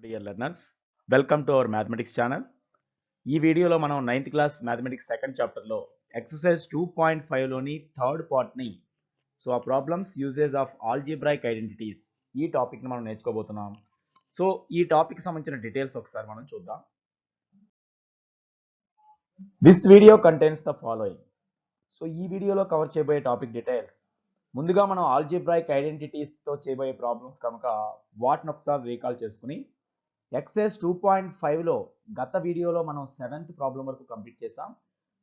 Dear learners, welcome to our mathematics channel. ఈ వీడియోలో మనం 9th క్లాస్ మ్యాథమెటిక్స్ సెకండ్ చాప్టర్లో ఎక్సర్సైజ్ 2.5లోని థర్డ్ పార్ట్ని ఆ problems usage of algebraic identities ఈ టాపిక్ని మనం నేర్చుకోబోతున్నాం. సో ఈ టాపిక్ సంబంధించిన డీటెయిల్స్ ఒకసారి మనం చూద్దాం. This video contains the following. So ఈ వీడియోలో కవర్ చేయబోయే టాపిక్ డీటెయిల్స్, ముందుగా మనం ఆల్జీబ్రాయిక్ ఐడెంటిటీస్తో చేయబోయే ప్రాబ్లమ్స్ కనుక వాటిని ఒకసారి రీకాల్ చేసుకుని ఎక్సైజ్ 2.5లో గత వీడియోలో మనం 7th ప్రాబ్లం వరకు కంప్లీట్ చేసాం.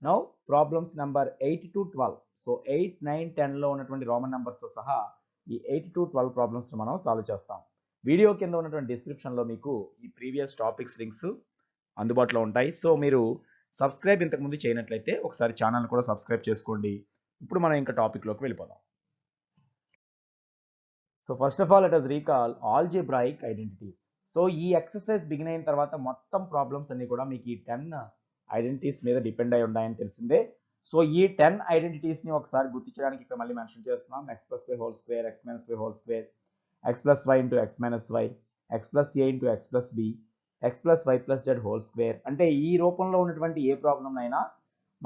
Now problems number 8 to 12, so 8, 9, 10లో ఉన్నటువంటి రోమన్ నెంబర్స్తో సహా ఈ 8 to 12 ప్రాబ్లమ్స్ మనం సాల్వ్ చేస్తాం. వీడియో కింద ఉన్నటువంటి డిస్క్రిప్షన్లో మీకు ఈ ప్రీవియస్ టాపిక్స్ లింక్స్ అందుబాటులో ఉంటాయి. సో మీరు సబ్స్క్రైబ్ ఇంతకుముందు చేయనట్లయితే ఒకసారి ఛానల్ కూడా సబ్స్క్రైబ్ చేసుకోండి. ఇప్పుడు మనం ఇంకా టాపిక్లోకి వెళ్ళిపోదాం. So first of all let us recall algebraic identities. So ఈ ఎక్సర్సైజ్ బిగిన్ అయిన తర్వాత మొత్తం ప్రాబ్లమ్స్ అన్ని కూడా మీకు ఈ 10 ఐడెంటిటీస్ మీద డిపెండ్ అయి ఉన్నాయని తెలిసిందే. సో ఈ 10 ఐడెంటిటీస్ని ఒకసారి గుర్తించడానికి ఇక్కడ మళ్ళీ మెన్షన్ చేస్తున్నాం. x + y whole square, x - y whole square, x + y into x - y, x + a into x + b, x + y + z whole square. అంటే ఈ రూపంలో ఉన్నటువంటి ఏ ప్రాబ్లం అయినా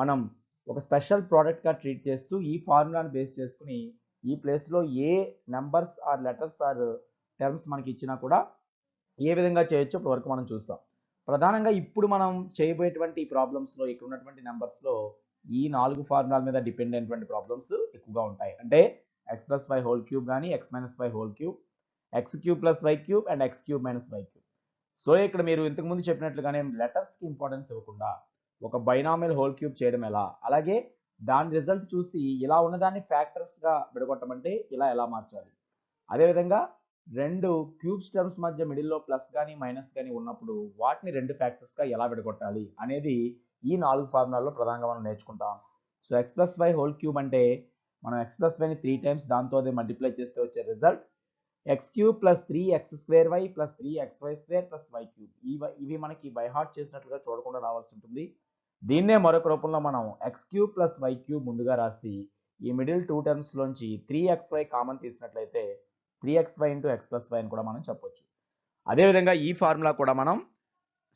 మనం ఒక స్పెషల్ ప్రోడక్ట్గా ట్రీట్ చేస్తూ ఈ ఫార్ములాని బేస్ చేసుకుని ఈ ప్లేస్లో ఏ numbers or letters or terms మనకి ఇచ్చినా కూడా ఏ విధంగా చేయొచ్చో ఇప్పటివరకు మనం చూస్తాం. ప్రధానంగా ఇప్పుడు మనం చేయబోయేటువంటి ప్రాబ్లమ్స్లో ఇక్కడ ఉన్నటువంటి నెంబర్స్లో ఈ 4 ఫార్ములాల మీద డిపెండ్ అయినటువంటి ప్రాబ్లమ్స్ ఎక్కువగా ఉంటాయి. అంటే x + y హోల్ క్యూబ్ కానీ, x - y whole cube, x³ + y³ and x³ - y³. So ఇక్కడ మీరు ఇంతకుముందు చెప్పినట్లుగానే లెటర్స్కి ఇంపార్టెన్స్ ఇవ్వకుండా ఒక బైనామియల్ హోల్ క్యూబ్ చేయడం ఎలా, అలాగే దాని రిజల్ట్ చూసి ఇలా ఉన్నదాన్ని ఫ్యాక్టర్స్గా విడగొట్టమంటే ఇలా ఎలా మార్చాలి, అదేవిధంగా రెండు క్యూబ్స్ టర్మ్స్ మధ్య మిడిల్లో ప్లస్ కానీ మైనస్ కానీ ఉన్నప్పుడు వాటిని రెండు ఫ్యాక్టర్స్గా ఎలా విడగొట్టాలి అనేది ఈ 4 ఫార్ములాల్లో ప్రధానంగా మనం నేర్చుకుంటాం. So x + y whole cube అంటే మనం x + yని 3 టైమ్స్ దాంతో అదే మల్టిప్లై చేస్తే వచ్చే result x³ + 3x² y + 3xy² + y³. ఇవి మనకి బై హార్ట్ చేసినట్లుగా చూడకుండా రావాల్సి ఉంటుంది. దీన్నే మరొక రూపంలో మనం x³ + y³ ముందుగా రాసి ఈ మిడిల్ 2 టర్మ్స్ లోంచి 3xy కామన్ తీసినట్లయితే 3xy ఇంటూ x + y అని కూడా మనం చెప్పొచ్చు. అదేవిధంగా ఈ ఫార్ములా కూడా మనం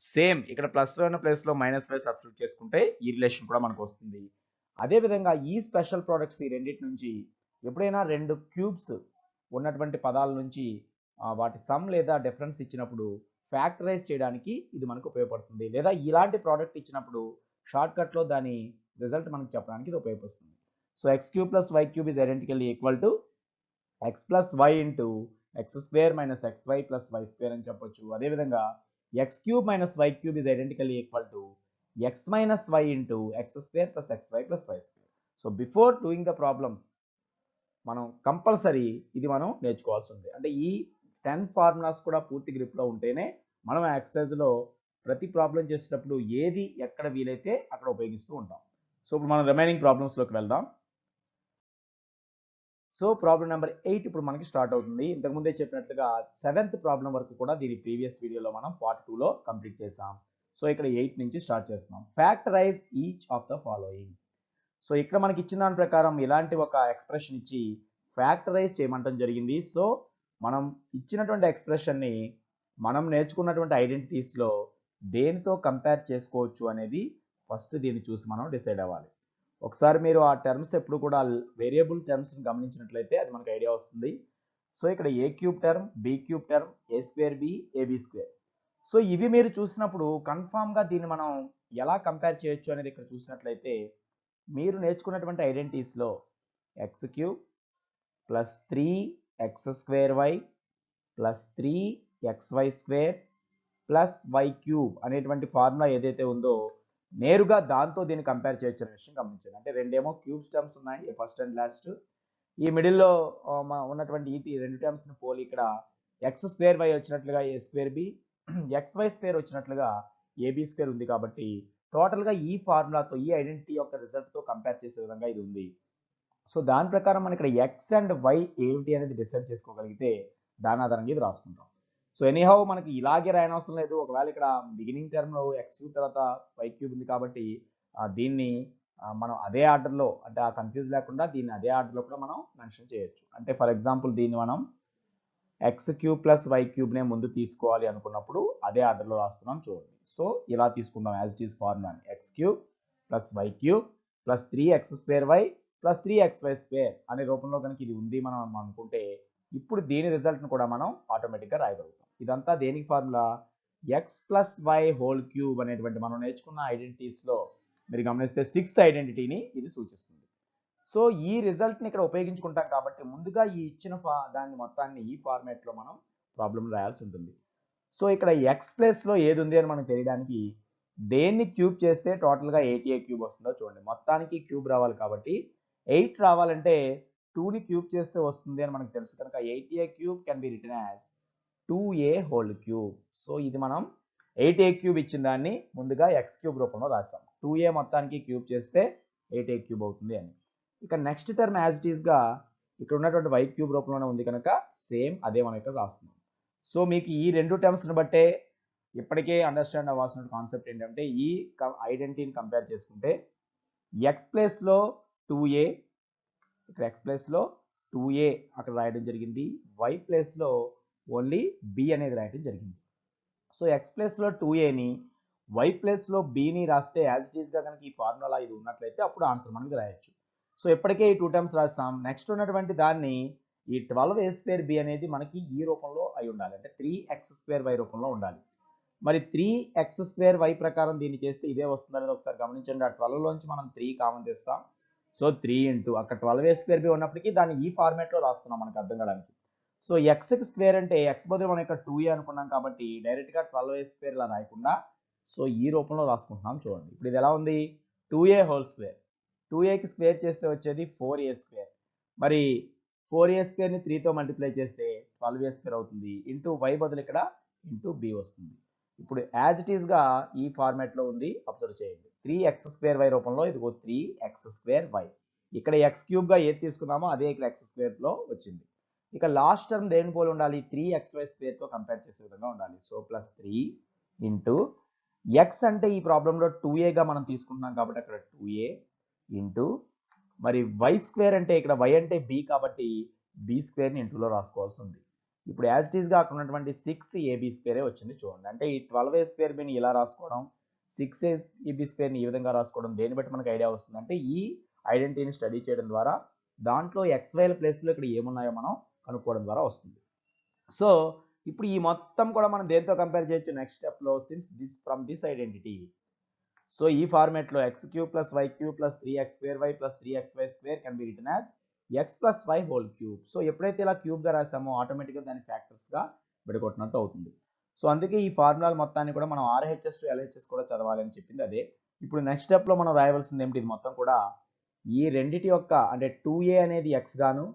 సేమ్ ఇక్కడ +y ఉన్న ప్లేస్లో -y సబ్స్టిట్యూట్ చేసుకుంటే ఈ రిలేషన్ కూడా మనకు వస్తుంది. అదేవిధంగా ఈ స్పెషల్ ప్రోడక్ట్స్ ఈ రెండింటి నుంచి ఎప్పుడైనా రెండు క్యూబ్స్ ఉన్నటువంటి పదాల నుంచి వాటి సమ్ లేదా డిఫరెన్స్ ఇచ్చినప్పుడు ఫ్యాక్టరైజ్ చేయడానికి ఇది మనకు ఉపయోగపడుతుంది. లేదా ఇలాంటి ప్రోడక్ట్ ఇచ్చినప్పుడు షార్ట్కట్లో దాని రిజల్ట్ మనకు చెప్పడానికి ఇది ఉపయోగపడుతుంది. So x³ + y³ is identically equal to x + y into x² - xy + y² అని చెప్పొచ్చు. అదేవిధంగా x³ - y³ is identically equal to x - y into x² + xy + y². So before doing the problems మనం compulsory ఇది మనం నేర్చుకోవాల్సి ఉంది. అంటే ఈ 10 formulas కూడా పూర్తి గ్రిప్లో ఉంటేనే మనం ఆ ఎక్సర్సైజ్లో ప్రతి ప్రాబ్లం చేసేటప్పుడు ఏది ఎక్కడ వీలైతే అక్కడ ఉపయోగిస్తూ ఉంటాం. సో ఇప్పుడు మనం రిమైనింగ్ ప్రాబ్లమ్స్లోకి వెళ్దాం. సో ప్రాబ్లం నెంబర్ 8 ఇప్పుడు మనకి స్టార్ట్ అవుతుంది. ఇంతకుముందే చెప్పినట్లుగా 7th ప్రాబ్లం వరకు కూడా దీని ప్రీవియస్ వీడియోలో మనం పార్ట్ 2లో కంప్లీట్ చేసాం. సో ఇక్కడ 8 నుంచి స్టార్ట్ చేస్తున్నాం. Factorise each of the following. So ఇక్కడ మనకి ఇచ్చిన దాని ప్రకారం ఇలాంటి ఒక ఎక్స్ప్రెషన్ ఇచ్చి ఫ్యాక్టరైజ్ చేయమంటం జరిగింది. సో మనం ఇచ్చినటువంటి ఎక్స్ప్రెషన్ని మనం నేర్చుకున్నటువంటి ఐడెంటిటీస్లో దేనితో కంపేర్ చేసుకోవచ్చు అనేది ఫస్ట్ దీన్ని చూసి మనం డిసైడ్ అవ్వాలి. ఒకసారి మీరు ఆ టర్మ్స్ ఎప్పుడు కూడా వేరియబుల్ టర్మ్స్ని గమనించినట్లయితే అది మనకు ఐడియా వస్తుంది. సో ఇక్కడ a³ term, b³ term, a²b, ab². So ఇవి మీరు చూసినప్పుడు కన్ఫామ్గా దీన్ని మనం ఎలా కంపేర్ చేయొచ్చు అనేది ఇక్కడ చూసినట్లయితే మీరు నేర్చుకున్నటువంటి ఐడెంటిటీస్లో x³ + 3x² y + 3xy² + y³ అనేటువంటి ఫార్ములా ఏదైతే ఉందో నేరుగా దాంతో దీన్ని కంపేర్ చేయొచ్చు అనే విషయం గమనించండి. అంటే రెండేమో క్యూబ్స్ టర్మ్స్ ఉన్నాయి, ఫస్ట్ అండ్ లాస్ట్. ఈ మిడిల్లో ఉన్నటువంటి ఈ రెండు టర్మ్స్ని పోలి ఇక్కడ x² y వచ్చినట్లుగా a²b, xy² వచ్చినట్లుగా ab² ఉంది. కాబట్టి టోటల్గా ఈ ఫార్ములాతో ఈ ఐడెంటిటీ యొక్క రిజల్ట్తో కంపేర్ చేసే విధంగా ఇది ఉంది. సో దాని ప్రకారం మనం ఇక్కడ x అండ్ y ఏమిటి అనేది డిసైడ్ చేసుకోగలిగితే దాని ఆధారంగా ఇది రాసుకుంటాం. సో ఎనీహౌ మనకి ఇలాగే రాయనవసరం లేదు. ఒకవేళ ఇక్కడ బిగినింగ్ టర్మ్లో x³ తర్వాత y³ ఉంది కాబట్టి దీన్ని మనం అదే ఆర్డర్లో, అంటే ఆ కన్ఫ్యూజ్ లేకుండా దీన్ని అదే ఆర్డర్లో కూడా మనం మెన్షన్ చేయొచ్చు. అంటే ఫర్ ఎగ్జాంపుల్ దీన్ని మనం ఎక్స్ క్యూబ్ ప్లస్ వై క్యూబ్నే ముందు తీసుకోవాలి అనుకున్నప్పుడు అదే ఆర్డర్లో రాస్తున్నాం చూడండి. సో ఇలా తీసుకుందాం యాజ్ ఇట్ ఈస్ ఫార్ములాని, X cube plus why cube plus 3x² plus 3xy² అనే రూపంలో కనుక ఇది ఉంది మనం అనుకుంటే ఇప్పుడు దీని రిజల్ట్ను కూడా మనం ఆటోమేటిక్గా రాయగలుగుతాం. ఇదంతా దేనికి formula, x plus y whole cube అనేటువంటి మనం నేర్చుకున్న ఐడెంటిటీస్లో మీరు గమనిస్తే 6th ఐడెంటిటీని ఇది సూచిస్తుంది. సో ఈ రిజల్ట్ని ఇక్కడ ఉపయోగించుకుంటాం కాబట్టి ముందుగా ఈ ఇచ్చిన దాన్ని మొత్తాన్ని ఈ ఫార్మాట్లో మనం ప్రాబ్లం రాయాల్సి ఉంటుంది. సో ఇక్కడ ఎక్స్ ప్లేస్లో ఏది ఉంది అని మనకు తెలియడానికి దేన్ని క్యూబ్ చేస్తే టోటల్గా 8a క్యూబ్ వస్తుందో చూడండి. మొత్తానికి క్యూబ్ రావాలి కాబట్టి 8 రావాలంటే 2ని క్యూబ్ చేస్తే వస్తుంది అని మనకు తెలుసు కనుక 8a cube can be written as 2a whole cube. So ఇది మనం 8a క్యూబ్ ఇచ్చిన దాన్ని ముందుగా ఎక్స్ క్యూబ్ రూపంలో రాస్తాం. 2a మొత్తానికి క్యూబ్ చేస్తే 8a క్యూబ్ అవుతుంది అని. ఇక నెక్స్ట్ టర్మ్ యాజ్ ఇట్ ఈస్గా ఇక్కడ ఉన్నటువంటి వై క్యూబ్ రూపంలోనే ఉంది కనుక సేమ్ అదే మనం ఇక్కడ రాస్తున్నాం. సో మీకు ఈ రెండు టర్మ్స్ని బట్టే ఇప్పటికే అండర్స్టాండ్ అవ్వాల్సిన కాన్సెప్ట్ ఏంటంటే ఈ ఐడెంటిటీని కంపేర్ చేసుకుంటే ఎక్స్ ప్లేస్లో 2a, ఇక్కడ ఎక్స్ ప్లేస్లో 2a అక్కడ రాయడం జరిగింది, వై ప్లేస్లో ఓన్లీ b అనేది రాయడం జరిగింది. సో ఎక్స్ ప్లేస్లో 2aని వై ప్లేస్లో bని రాస్తే యాజ్ ఇట్ ఈస్గా కనుక ఈ ఫార్ములా ఇది ఉన్నట్లయితే అప్పుడు ఆన్సర్ మనకి రాయొచ్చు. సో ఇప్పటికే ఈ 2 టర్మ్స్ రాస్తాం. నెక్స్ట్ ఉన్నటువంటి దాన్ని ఈ 12a² b అనేది మనకి ఈ రూపంలో అయి ఉండాలి, అంటే 3x² y రూపంలో ఉండాలి. మరి 3x² y ప్రకారం దీన్ని చేస్తే ఇదే వస్తుంది అనేది ఒకసారి గమనించండి. ఆ 12లోంచి మనం 3 కామన్ తెస్తాం. సో 3 ఇంటూ అక్కడ 12a² b ఉన్నప్పటికీ దాన్ని ఈ ఫార్మాట్లో రాస్తున్నాం మనకు అర్థం కావడానికి. సో xకి స్క్వేర్ అంటే x బదులు మనం ఇక్కడ 2a అనుకున్నాం కాబట్టి డైరెక్ట్గా 12a² ఇలా రాయకుండా సో ఈ రూపంలో రాసుకుంటున్నాం చూడండి. ఇప్పుడు ఇది ఎలా ఉంది, 2a హోల్ స్క్వేర్, 2aకి స్క్వేర్ చేస్తే వచ్చేది 4a², మరి 4a²ని 3తో మల్టిప్లై చేస్తే 12a² అవుతుంది, ఇంటూ y బదులు ఇక్కడ ఇంటూ b వస్తుంది. ఇప్పుడు యాజ్ ఇట్ ఈస్గా ఈ ఫార్మాట్లో ఉంది, అబ్జర్వ్ చేయండి. 3x² y రూపంలో ఇదిగో 3x²y, ఇక్కడ x క్యూబ్గా ఏది తీసుకున్నామో అదే ఇక్కడ x²లో వచ్చింది. ఇక లాస్ట్ టర్మ్ దేని పోలి ఉండాలి, 3xy² తో కంపేర్ చేసే విధంగా ఉండాలి. సో ప్లస్ 3 ఇంటూ x అంటే ఈ ప్రాబ్లంలో 2aగా మనం తీసుకుంటున్నాం కాబట్టి అక్కడ 2a ఇంటూ మరి y² అంటే ఇక్కడ y అంటే b కాబట్టి b²ని ఇంటూలో రాసుకోవాల్సి ఉంది. ఇప్పుడు యాజ్ ఇట్ ఈస్గా అక్కడ ఉన్నటువంటి 6ab² వచ్చింది చూడండి. అంటే ఈ 12a² bని ఇలా రాసుకోవడం, 6ab² ఈ విధంగా రాసుకోవడం దేన్ని బట్టి మనకు ఐడియా వస్తుంది అంటే ఈ ఐడెంటిటీని స్టడీ చేయడం ద్వారా దాంట్లో xyల ప్లేస్లో ఇక్కడ ఏమున్నాయో మనం కనుక్కోవడం ద్వారా వస్తుంది. సో ఇప్పుడు ఈ మొత్తం కూడా మనం దేంతో కంపేర్ చేయొచ్చు నెక్స్ట్ స్టెప్లో, since from this identity. So ఈ ఫార్మాట్లో x³ plus y³ plus 3x²y plus 3xy² can be written as x plus y whole cube. So ఎప్పుడైతే ఇలా క్యూబ్గా రాసామో ఆటోమేటిక్గా దాని ఫ్యాక్టర్స్గా విడగొట్టినట్టు అవుతుంది. సో అందుకే ఈ ఫార్ములాల మొత్తాన్ని కూడా మనం RHS టు LHS కూడా చదవాలి అని చెప్పింది అదే. ఇప్పుడు నెక్స్ట్ స్టెప్లో మనం రాయవలసింది ఏమిటి, ఇది మొత్తం కూడా ఈ రెండిటి యొక్క అంటే 2a అనేది x గాను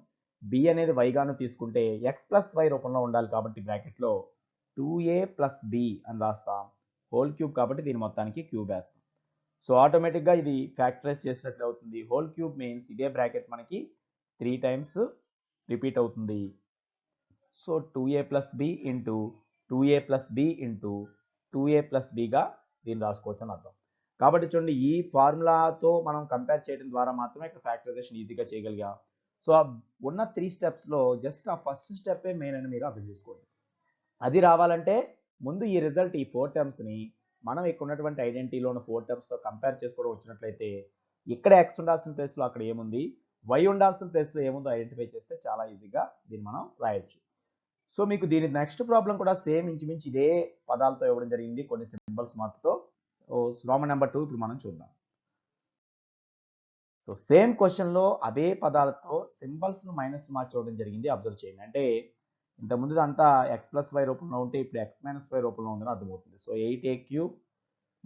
b అనేది y గాను తీసుకుంటే x ప్లస్ y రూపంలో ఉండాలి కాబట్టి బ్రాకెట్లో 2a ప్లస్ b అని రాస్తాం, హోల్ క్యూబ్ కాబట్టి దీని మొత్తానికి క్యూబ్ వేస్తాం. సో ఆటోమేటిక్గా ఇది ఫ్యాక్టరైజ్ చేసినట్లు అవుతుంది. హోల్ క్యూబ్ మీన్స్ ఇదే బ్రాకెట్ మనకి 3 టైమ్స్ రిపీట్ అవుతుంది. So 2a plus b into 2a plus b into 2a plus bగా దీన్ని రాసుకోవచ్చు అని అర్థం. కాబట్టి చూడండి ఈ ఫార్ములాతో మనం కంపేర్ చేయడం ద్వారా మాత్రమే ఇక్కడ ఫ్యాక్టరైజేషన్ ఈజీగా చేయగలిగాం. సో ఉన్న 3 స్టెప్స్లో జస్ట్ ఆ ఫస్ట్ స్టెప్పే మెయిన్ అని మీరు అర్థం చేసుకోండి. అది రావాలంటే ముందు ఈ రిజల్ట్ ఈ 4 టర్మ్స్ని మనం ఇక్కడ ఉన్నటువంటి ఐడెంటిటీలో ఉన్న 4 టర్మ్స్తో కంపేర్ చేసుకోవడం వచ్చినట్లయితే ఇక్కడ x ఉండాల్సిన ప్లేస్లో అక్కడ ఏముంది, y ఉండాల్సిన ప్లేస్లో ఏముందో ఐడెంటిఫై చేస్తే చాలా ఈజీగా దీన్ని మనం రాయొచ్చు. సో మీకు దీని నెక్స్ట్ ప్రాబ్లం కూడా సేమ్ ఇంచుమించు ఇదే పదాలతో ఇవ్వడం జరిగింది, కొన్ని సింబల్స్ మార్పుతో. ప్రాబ్లం నెంబర్ 2 ఇప్పుడు మనం చూద్దాం. సో సేమ్ క్వశ్చన్లో అదే పదాలతో సింబల్స్ను మైనస్ మార్చి ఇవ్వడం జరిగింది, అబ్జర్వ్ చేయండి. అంటే ఇంతకుముందు అంతా x ప్లస్ వై రూపంలో ఉంటే ఇప్పుడు x మైనస్ వై రూపంలో ఉందని అర్థమవుతుంది. So 8a³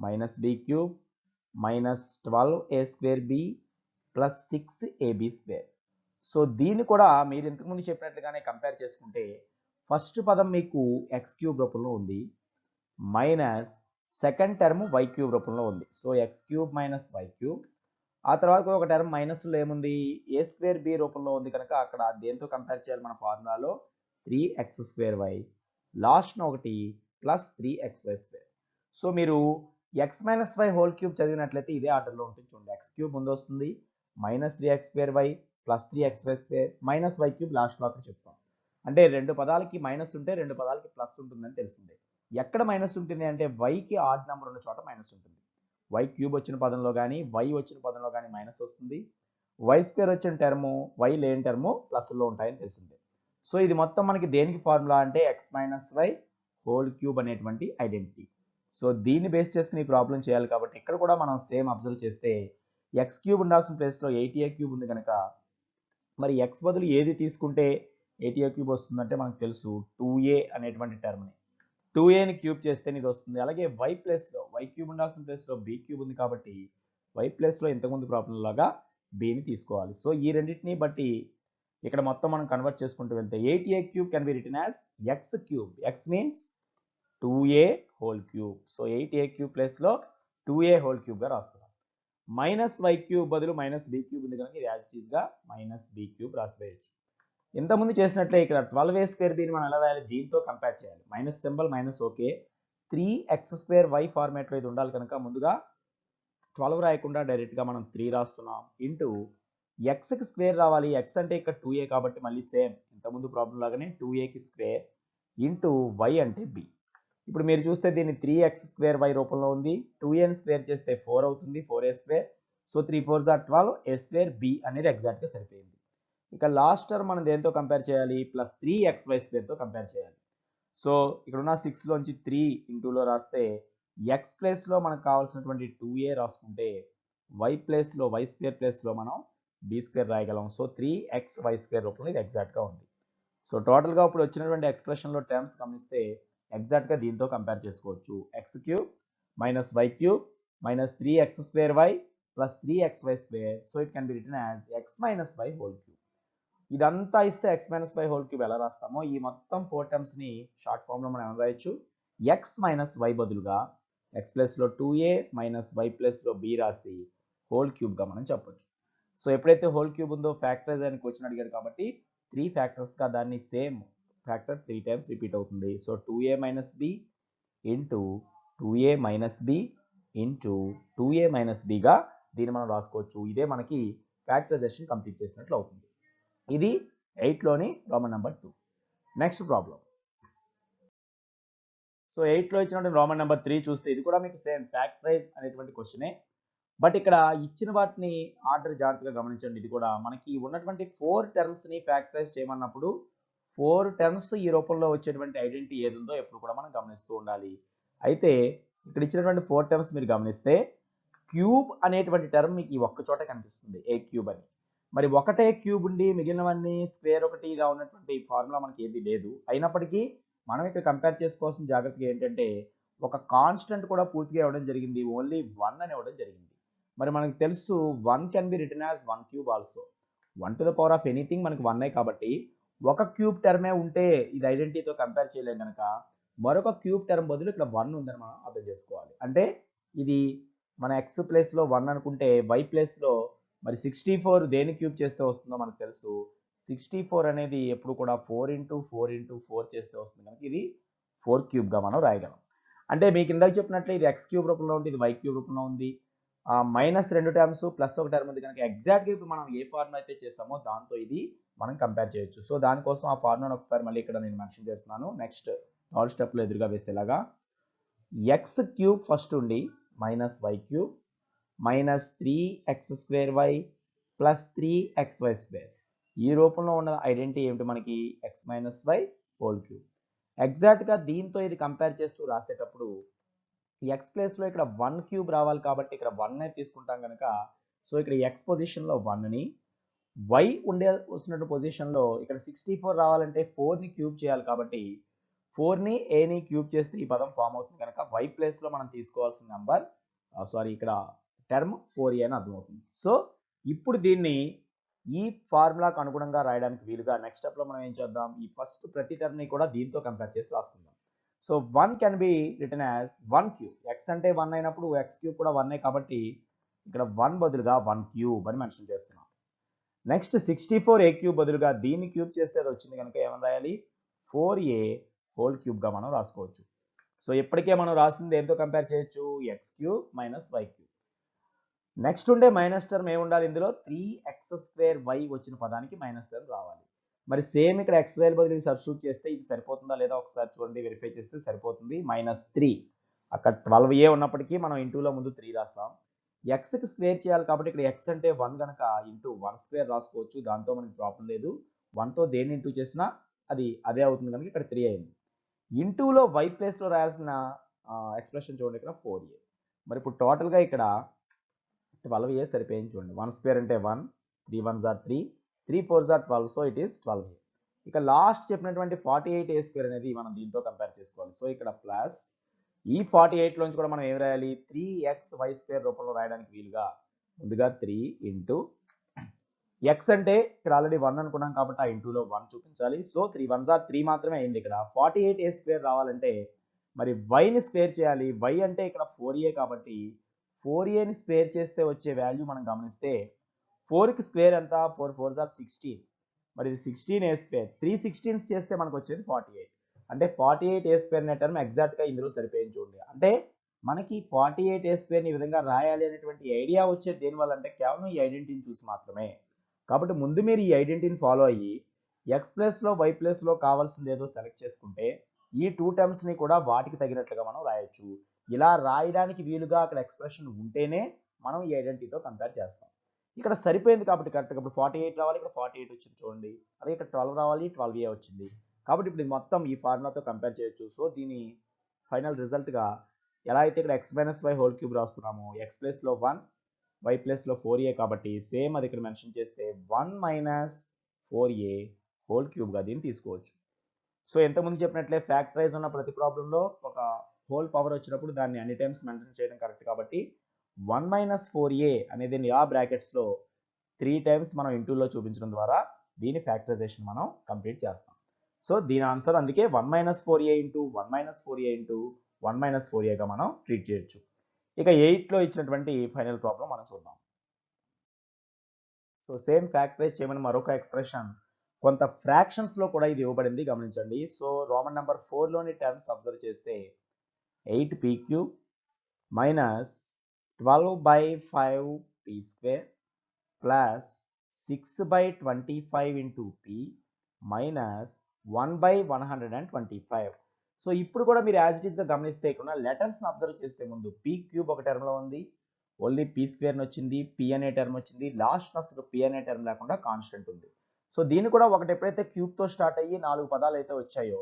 minus b³ minus 12a² b plus 6ab². So దీన్ని కూడా మీరు ఇంతకుముందు చెప్పినట్లుగానే కంపేర్ చేసుకుంటే ఫస్ట్ పదం మీకు x³ రూపంలో ఉంది, మైనస్ సెకండ్ టర్మ్ y³ రూపంలో ఉంది. సో x³ మైనస్ y³, ఆ తర్వాత ఒక టర్మ్ మైనస్లో ఏముంది, a²b రూపంలో ఉంది కనుక అక్కడ దేంతో కంపేర్ చేయాలి మన ఫార్ములాలో 3x²y, లాస్ట్న ఒకటి ప్లస్ 3xy². సో మీరు x minus y whole cube చదివినట్లయితే ఇదే ఆర్డర్లో ఉంటుంది చూడండి. x³ ముందు వస్తుంది, minus 3x² y plus 3xy² minus y³ లాస్ట్లో అక్కడ చెప్తాం. అంటే రెండు పదాలకి మైనస్ ఉంటే రెండు పదాలకి ప్లస్ ఉంటుందని తెలిసిందే. ఎక్కడ మైనస్ ఉంటుంది అంటే వైకి ఆడ్ నెంబర్ ఉన్న చోట మైనస్ ఉంటుంది. వై క్యూబ్ వచ్చిన పదంలో కానీ వై వచ్చిన పదంలో కానీ మైనస్ వస్తుంది. వై స్క్వేర్ వచ్చిన టర్ము వై లేని టర్ము ప్లస్లో ఉంటాయని తెలిసిందే. సో ఇది మొత్తం మనకి దేనికి ఫార్ములా అంటే x minus y whole cube అనేటువంటి ఐడెంటిటీ. సో దీన్ని బేస్ చేసుకుని ఈ ప్రాబ్లం చేయాలి కాబట్టి ఇక్కడ కూడా మనం సేమ్ అబ్జర్వ్ చేస్తే ఎక్స్ క్యూబ్ ఉండాల్సిన ప్లేస్లో 8a క్యూబ్ ఉంది కనుక మరి ఎక్స్ బదులు ఏది తీసుకుంటే 8a క్యూబ్ వస్తుందంటే మనకు తెలుసు 2a అనేటువంటి టర్మ్ని 2aని క్యూబ్ చేస్తే ఇది వస్తుంది. అలాగే వై ప్లేస్లో వై క్యూబ్ ఉండాల్సిన ప్లేస్లో బి క్యూబ్ ఉంది కాబట్టి వై ప్లేస్లో ఇంతకుముందు ప్రాబ్లం లాగా బిని తీసుకోవాలి. సో ఈ రెండింటిని బట్టి ఇక్కడ మొత్తం మనం కన్వర్ట్ చేసుకుంటూ వెళ్తే 8a cube can be written as X cube. X means 2a whole cube. So 8a cube ప్లేస్లో 2a హోల్ క్యూబ్గా రాస్తున్నాం. మైనస్ వై క్యూబ్ బదులు మైనస్ బి క్యూబ్ ఉంది కనుక ఇది యాజ్ ఇట్ ఈస్గా మైనస్ బి క్యూబ్ రాసివేయచ్చు. ఇంతకుముందు చేసినట్లే ఇక్కడ 12a స్క్వేర్ బిని మనం ఎలా రాయాలి, దీంతో కంపేర్ చేయాలి. Minus symbol minus okay, 3x square Y ఫార్మేట్లో ఇది ఉండాలి కనుక ముందుగా 12 రాయకుండా డైరెక్ట్గా మనం 3 రాస్తున్నాం. ఇంటూ ఎక్స్కి స్క్వేర్ రావాలి. ఎక్స్ అంటే ఇక్కడ 2a కాబట్టి మళ్ళీ సేమ్ ఇంతకుముందు ప్రాబ్లం లాగానే 2aకి స్క్వేర్ ఇంటూ వై అంటే బి. ఇప్పుడు మీరు చూస్తే దీన్ని 3x స్క్వేర్ వై రూపంలో ఉంది. 2aని స్క్వేర్ చేస్తే 4 అవుతుంది, 4a square. So 3 4s are 12, a square b అనేది ఎగ్జాక్ట్గా సరిపోయింది. ఇక లాస్ట్ టర్మ్ మనం దేంతో కంపేర్ చేయాలి, ప్లస్ 3xy స్క్వేర్తో కంపేర్ చేయాలి. సో ఇక్కడ ఉన్న 6లోంచి 3 ఇంటూలో రాస్తే ఎక్స్ ప్లేస్లో మనకు కావాల్సినటువంటి 2a రాసుకుంటే వై ప్లేస్లో వై స్క్వేర్ ప్లేస్లో మనం బి స్క్వేర్ రాయగలం. సో 3xy స్క్వేర్ రూపంలో ఇది ఎగ్జాక్ట్గా ఉంది. సో టోటల్గా ఇప్పుడు వచ్చినటువంటి ఎక్స్ప్రెషన్లో టర్మ్స్ గమనిస్తే ఎగ్జాక్ట్గా దీంతో కంపేర్ చేసుకోవచ్చు. X cube minus why cube minus 3x square y plus 3xy square. So it can be written as x minus y whole cube. ఇదంతా ఇస్తే x minus y whole cube ఎలా రాస్తామో ఈ మొత్తం 4 టర్మ్స్ని షార్ట్ ఫామ్లో మనం ఎలా రాయొచ్చు, ఎక్స్ మైనస్ వై బదులుగా ఎక్స్ ప్లస్లో 2a మైనస్ వై ప్లస్లో బి రాసి హోల్ క్యూబ్గా మనం చెప్పొచ్చు. సో ఎప్పుడైతే హోల్ క్యూబ్ ఉందో ఫ్యాక్టరైజ్ అని క్వశ్చన్ అడిగారు కాబట్టి 3 ఫ్యాక్టర్స్గా దాన్ని సేమ్ ఫ్యాక్టర్ 3 టైమ్స్ రిపీట్ అవుతుంది. So 2a minus B into 2a minus B into 2a minus బిగా దీన్ని మనం రాసుకోవచ్చు. ఇదే మనకి ఫ్యాక్టరైజేషన్ కంప్లీట్ చేసినట్లు అవుతుంది. ఇది 8లోని Roman number 2. Next problem. So 8లో ఇచ్చినటువంటి రోమన్ నెంబర్ 3 చూస్తే ఇది కూడా మీకు సేమ్ ఫ్యాక్టరైజ్ అనేటువంటి క్వశ్చనే. బట్ ఇక్కడ ఇచ్చిన వాటిని ఆర్డర్ జాగ్రత్తగా గమనించండి. ఇది కూడా మనకి ఉన్నటువంటి 4 టర్మ్స్ని ఫ్యాక్టరైజ్ చేయమన్నప్పుడు 4 టర్మ్స్ ఈ రూపంలో వచ్చేటువంటి ఐడెంటిటీ ఏది ఉందో ఎప్పుడు కూడా మనం గమనిస్తూ ఉండాలి. అయితే ఇక్కడ ఇచ్చినటువంటి 4 టర్మ్స్ మీరు గమనిస్తే క్యూబ్ అనేటువంటి టర్మ్ మీకు ఈ ఒక్క చోట కనిపిస్తుంది, ఏ క్యూబ్ అని. మరి ఒకటే క్యూబ్ ఉండి మిగిలినవన్నీ స్క్వేర్ ఒకటి ఇలా ఉన్నటువంటి ఫార్ములా మనకి ఏది లేదు. అయినప్పటికీ మనం ఇక్కడ కంపేర్ చేసుకోవాల్సిన జాగ్రత్తగా ఏంటంటే ఒక కాన్స్టెంట్ కూడా పూర్తిగా ఇవ్వడం జరిగింది, ఓన్లీ 1 అని ఇవ్వడం జరిగింది. మరి మనకు తెలుసు 1 can be written as 1 cube also. 1 to the power of anything మనకి 1 కాబట్టి ఒక క్యూబ్ టర్మే ఉంటే ఇది ఐడెంటిటీతో కంపేర్ చేయలేం కనుక మరొక క్యూబ్ టర్మ్ బదులు ఇక్కడ 1 ఉందని మనం అర్థం చేసుకోవాలి. అంటే ఇది మన ఎక్స్ ప్లేస్లో 1 అనుకుంటే వై ప్లేస్లో మరి 64 దేని క్యూబ్ చేస్తే వస్తుందో మనకు తెలుసు. 64 అనేది ఎప్పుడు కూడా 4 into 4 into 4 చేస్తే వస్తుంది కనుక ఇది 4 క్యూబ్గా మనం రాయగలం. అంటే మీకు ఇందాక చెప్పినట్లే ఇది ఎక్స్ క్యూబ్ రూపంలో ఉంది, ఇది వై క్యూబ్ రూపంలో ఉంది. మైనస్ 2 టర్మ్స్ ప్లస్ 1 టర్మ్ ఉంది కనుక ఎగ్జాక్ట్గా ఇప్పుడు మనం ఏ ఫార్ములా అయితే చేసామో దాంతో ఇది మనం కంపేర్ చేయొచ్చు. సో దానికోసం ఆ ఫార్ములాను ఒకసారి మళ్ళీ ఇక్కడ నేను మెన్షన్ చేస్తున్నాను. నెక్స్ట్ థర్డ్ స్టెప్లో ఎదురుగా వేసేలాగా ఎక్స్ క్యూబ్ ఫస్ట్ ఉండి minus why cube minus 3x square y plus 3xy square. ఈ రూపంలో ఉన్న ఐడెంటిటీ ఏమిటి మనకి, x minus y whole cube. ఎగ్జాక్ట్గా దీంతో ఇది కంపేర్ చేస్తూ రాసేటప్పుడు ఎక్స్ ప్లేస్లో ఇక్కడ 1 క్యూబ్ రావాలి కాబట్టి ఇక్కడ 1 తీసుకుంటాం కనుక సో ఇక్కడ ఎక్స్ పొజిషన్లో 1ని, వై ఉండే వస్తున్నట్టు పొజిషన్లో ఇక్కడ 64 రావాలంటే 4ని క్యూబ్ చేయాలి కాబట్టి 4ని ఏని క్యూబ్ చేస్తే ఈ పదం ఫామ్ అవుతుంది కనుక వై ప్లేస్లో మనం తీసుకోవాల్సిన నెంబర్ ఇక్కడ టర్మ్ 4a అని అర్థమవుతుంది. సో ఇప్పుడు దీన్ని ఈ ఫార్ములాకు అనుగుణంగా రాయడానికి వీలుగా నెక్స్ట్ స్టెప్లో మనం ఏం చేద్దాం, ఈ ఫస్ట్ ప్రతి టర్మ్ని కూడా దీంతో కంపేర్ చేసి రాసుకుందాం. So 1 can be written as 1 cube. X అంటే 1 అయినప్పుడు ఎక్స్ క్యూబ్ కూడా 1 కాబట్టి ఇక్కడ 1 బదులుగా 1 క్యూబ్ అని మెన్షన్ చేస్తున్నాం. నెక్స్ట్ 64 ఏ క్యూబ్ బదులుగా దీన్ని క్యూబ్ చేస్తే అది వచ్చింది కనుక ఏమని రాయాలి, 4a హోల్ క్యూబ్గా మనం రాసుకోవచ్చు. సో ఇప్పటికే మనం రాసింది ఏంతో కంపేర్ చేయొచ్చు, x cube minus why cube. Next ఉండే మైనస్ టర్మ్ ఏమి ఉండాలి ఇందులో, 3x స్క్వేర్ వై వచ్చిన పదానికి మైనస్ టర్మ్ రావాలి. మరి సేమ్ ఇక్కడ ఎక్స్ వైల్ బదులు సబ్స్టిట్యూట్ చేస్తే ఇది సరిపోతుందా లేదా ఒకసారి చూడండి, వెరిఫై చేస్తే సరిపోతుంది. -3 అక్కడ 12a ఉన్నప్పటికీ మనం ఇంటూలో ముందు 3 రాసాం. ఎక్స్కి స్క్వేర్ చేయాలి కాబట్టి ఇక్కడ ఎక్స్ అంటే 1 కనుక ఇంటూ 1 స్క్వేర్ రాసుకోవచ్చు, దాంతో మనకి ప్రాబ్లం లేదు. 1తో దేన్ని ఇంటూ చేసినా అది అదే అవుతుంది కనుక ఇక్కడ 3 అయింది. ఇంటూలో y ప్లేస్లో రాయాల్సిన ఎక్స్ప్రెషన్ చూడండి ఇక్కడ 4a. మరి ఇప్పుడు టోటల్గా ఇక్కడ 12a సరిపోయింది చూడండి. 1 స్క్వేర్ అంటే 1, 3 1s are 3, 3 4s are 12, so it is 12a. ఇక లాస్ట్ చెప్పినటువంటి 48a స్క్వేర్ అనేది మనం దీంతో కంపేర్ చేసుకోవాలి. సో ఇక్కడ ప్లస్ ఈ 48 లోంచి కూడా మనం ఏం రాయాలి, 3xy స్క్వేర్ రూపంలో రాయడానికి వీలుగా ముందుగా 3 ఇంటూ ఎక్స్ అంటే ఇక్కడ ఆల్రెడీ 1 అనుకున్నాం కాబట్టి ఆ ఇంటూలో 1 చూపించాలి. సో 3 1s are 3 మాత్రమే అయింది. ఇక్కడ 48a స్క్వేర్ రావాలంటే మరి వైని స్క్వేర్ చేయాలి. వై అంటే ఇక్కడ 4a కాబట్టి 4aని స్క్వేర్ చేస్తే వచ్చే వాల్యూ మనం గమనిస్తే 4కి స్క్వేర్ ఎంత, 4 4s are 16, మరి ఇది 16a స్క్వేర్, 3 16s చేస్తే మనకు వచ్చేది 48. అంటే 48a స్క్వేర్ అనే టర్మ్ ఎగ్జాక్ట్గా ఇందులో సరిపోయింది చూడండి. అంటే మనకి 48a స్క్వేర్ని ఈ విధంగా రాయాలి అనేటువంటి ఐడియా వచ్చేది దేనివల్ల అంటే కేవలం ఈ ఐడెంటిటీని చూసి మాత్రమే. కాబట్టి ముందు మీరు ఈ ఐడెంటిటీని ఫాలో అయ్యి ఎక్స్ ప్లస్లో వై ప్లస్లో కావాల్సింది ఏదో సెలెక్ట్ చేసుకుంటే ఈ 2 టర్మ్స్ని కూడా వాటికి తగినట్లుగా మనం రాయొచ్చు. ఇలా రాయడానికి వీలుగా అక్కడ ఎక్స్ప్రెషన్ ఉంటేనే మనం ఈ ఐడెంటిటీతో కంపేర్ చేస్తాం. ఇక్కడ సరిపోయింది కాబట్టి కరెక్ట్గా ఇప్పుడు 48 రావాలి, ఇక్కడ 48 వచ్చింది చూడండి. అలాగే ఇక్కడ 12 రావాలి, 12a వచ్చింది. కాబట్టి ఇప్పుడు ఇది మొత్తం ఈ ఫార్ములాతో కంపేర్ చేయొచ్చు. సో దీని ఫైనల్ రిజల్ట్గా ఎలా అయితే ఇక్కడ x - y హోల్ క్యూబ్ రాస్తున్నామో ఎక్స్ ప్లేస్లో 1, y ప్లేస్లో 4a కాబట్టి సేమ్ అది ఇక్కడ మెన్షన్ చేస్తే 1 - 4a హోల్ క్యూబ్గా దీన్ని తీసుకోవచ్చు. సో ఎంతకుముందు చెప్పినట్లే ఫ్యాక్టరైజ్ ఉన్న ప్రతి ప్రాబ్లంలో ఒక హోల్ పవర్ వచ్చినప్పుడు దాన్ని అన్ని టైమ్స్ మెన్షన్ చేయడం కరెక్ట్ కాబట్టి 1 - 4a అనేది ఆ బ్రాకెట్స్లో 3 టైమ్స్ మనం ఇంటూలో చూపించడం ద్వారా దీని ఫ్యాక్టరైజేషన్ మనం కంప్లీట్ చేస్తాం. సో దీని ఆన్సర్ అందుకే 1 - 4a ఇంటూ 1 - 4a ఇంటూ 1 - 4aగా మనం ట్రీట్ చేయొచ్చు. ఇక 8లో ఇచ్చినటువంటి ఫైనల్ ప్రాబ్లం మనం చూద్దాం. సో సేమ్ ఫ్యాక్టరైజ్ చేయమని మరొక ఎక్స్ప్రెషన్ కొంత ఫ్రాక్షన్స్లో కూడా ఇది ఇవ్వబడింది గమనించండి. సో రోమన్ నెంబర్ 4లోని టర్మ్స్ అబ్జర్వ్ చేస్తే 8p³ minus 12/5p² plus 6/25 into p minus 1/125. So ఇప్పుడు కూడా మీరు యాజ్ ఇట్ ఈస్గా గమనిస్తే ఇక్కడ లెటర్స్ని అబ్జర్వ్ చేస్తే ముందు p³ ఒక టర్మ్లో ఉంది, ఓన్లీ p² వచ్చింది, p అనే టర్మ్ వచ్చింది, లాస్ట్ అసలు p అనే టర్మ్ లేకుండా కాన్స్టెంట్ ఉంది. సో దీన్ని కూడా ఒకటి ఎప్పుడైతే క్యూబ్తో స్టార్ట్ అయ్యి 4 పదాలు అయితే వచ్చాయో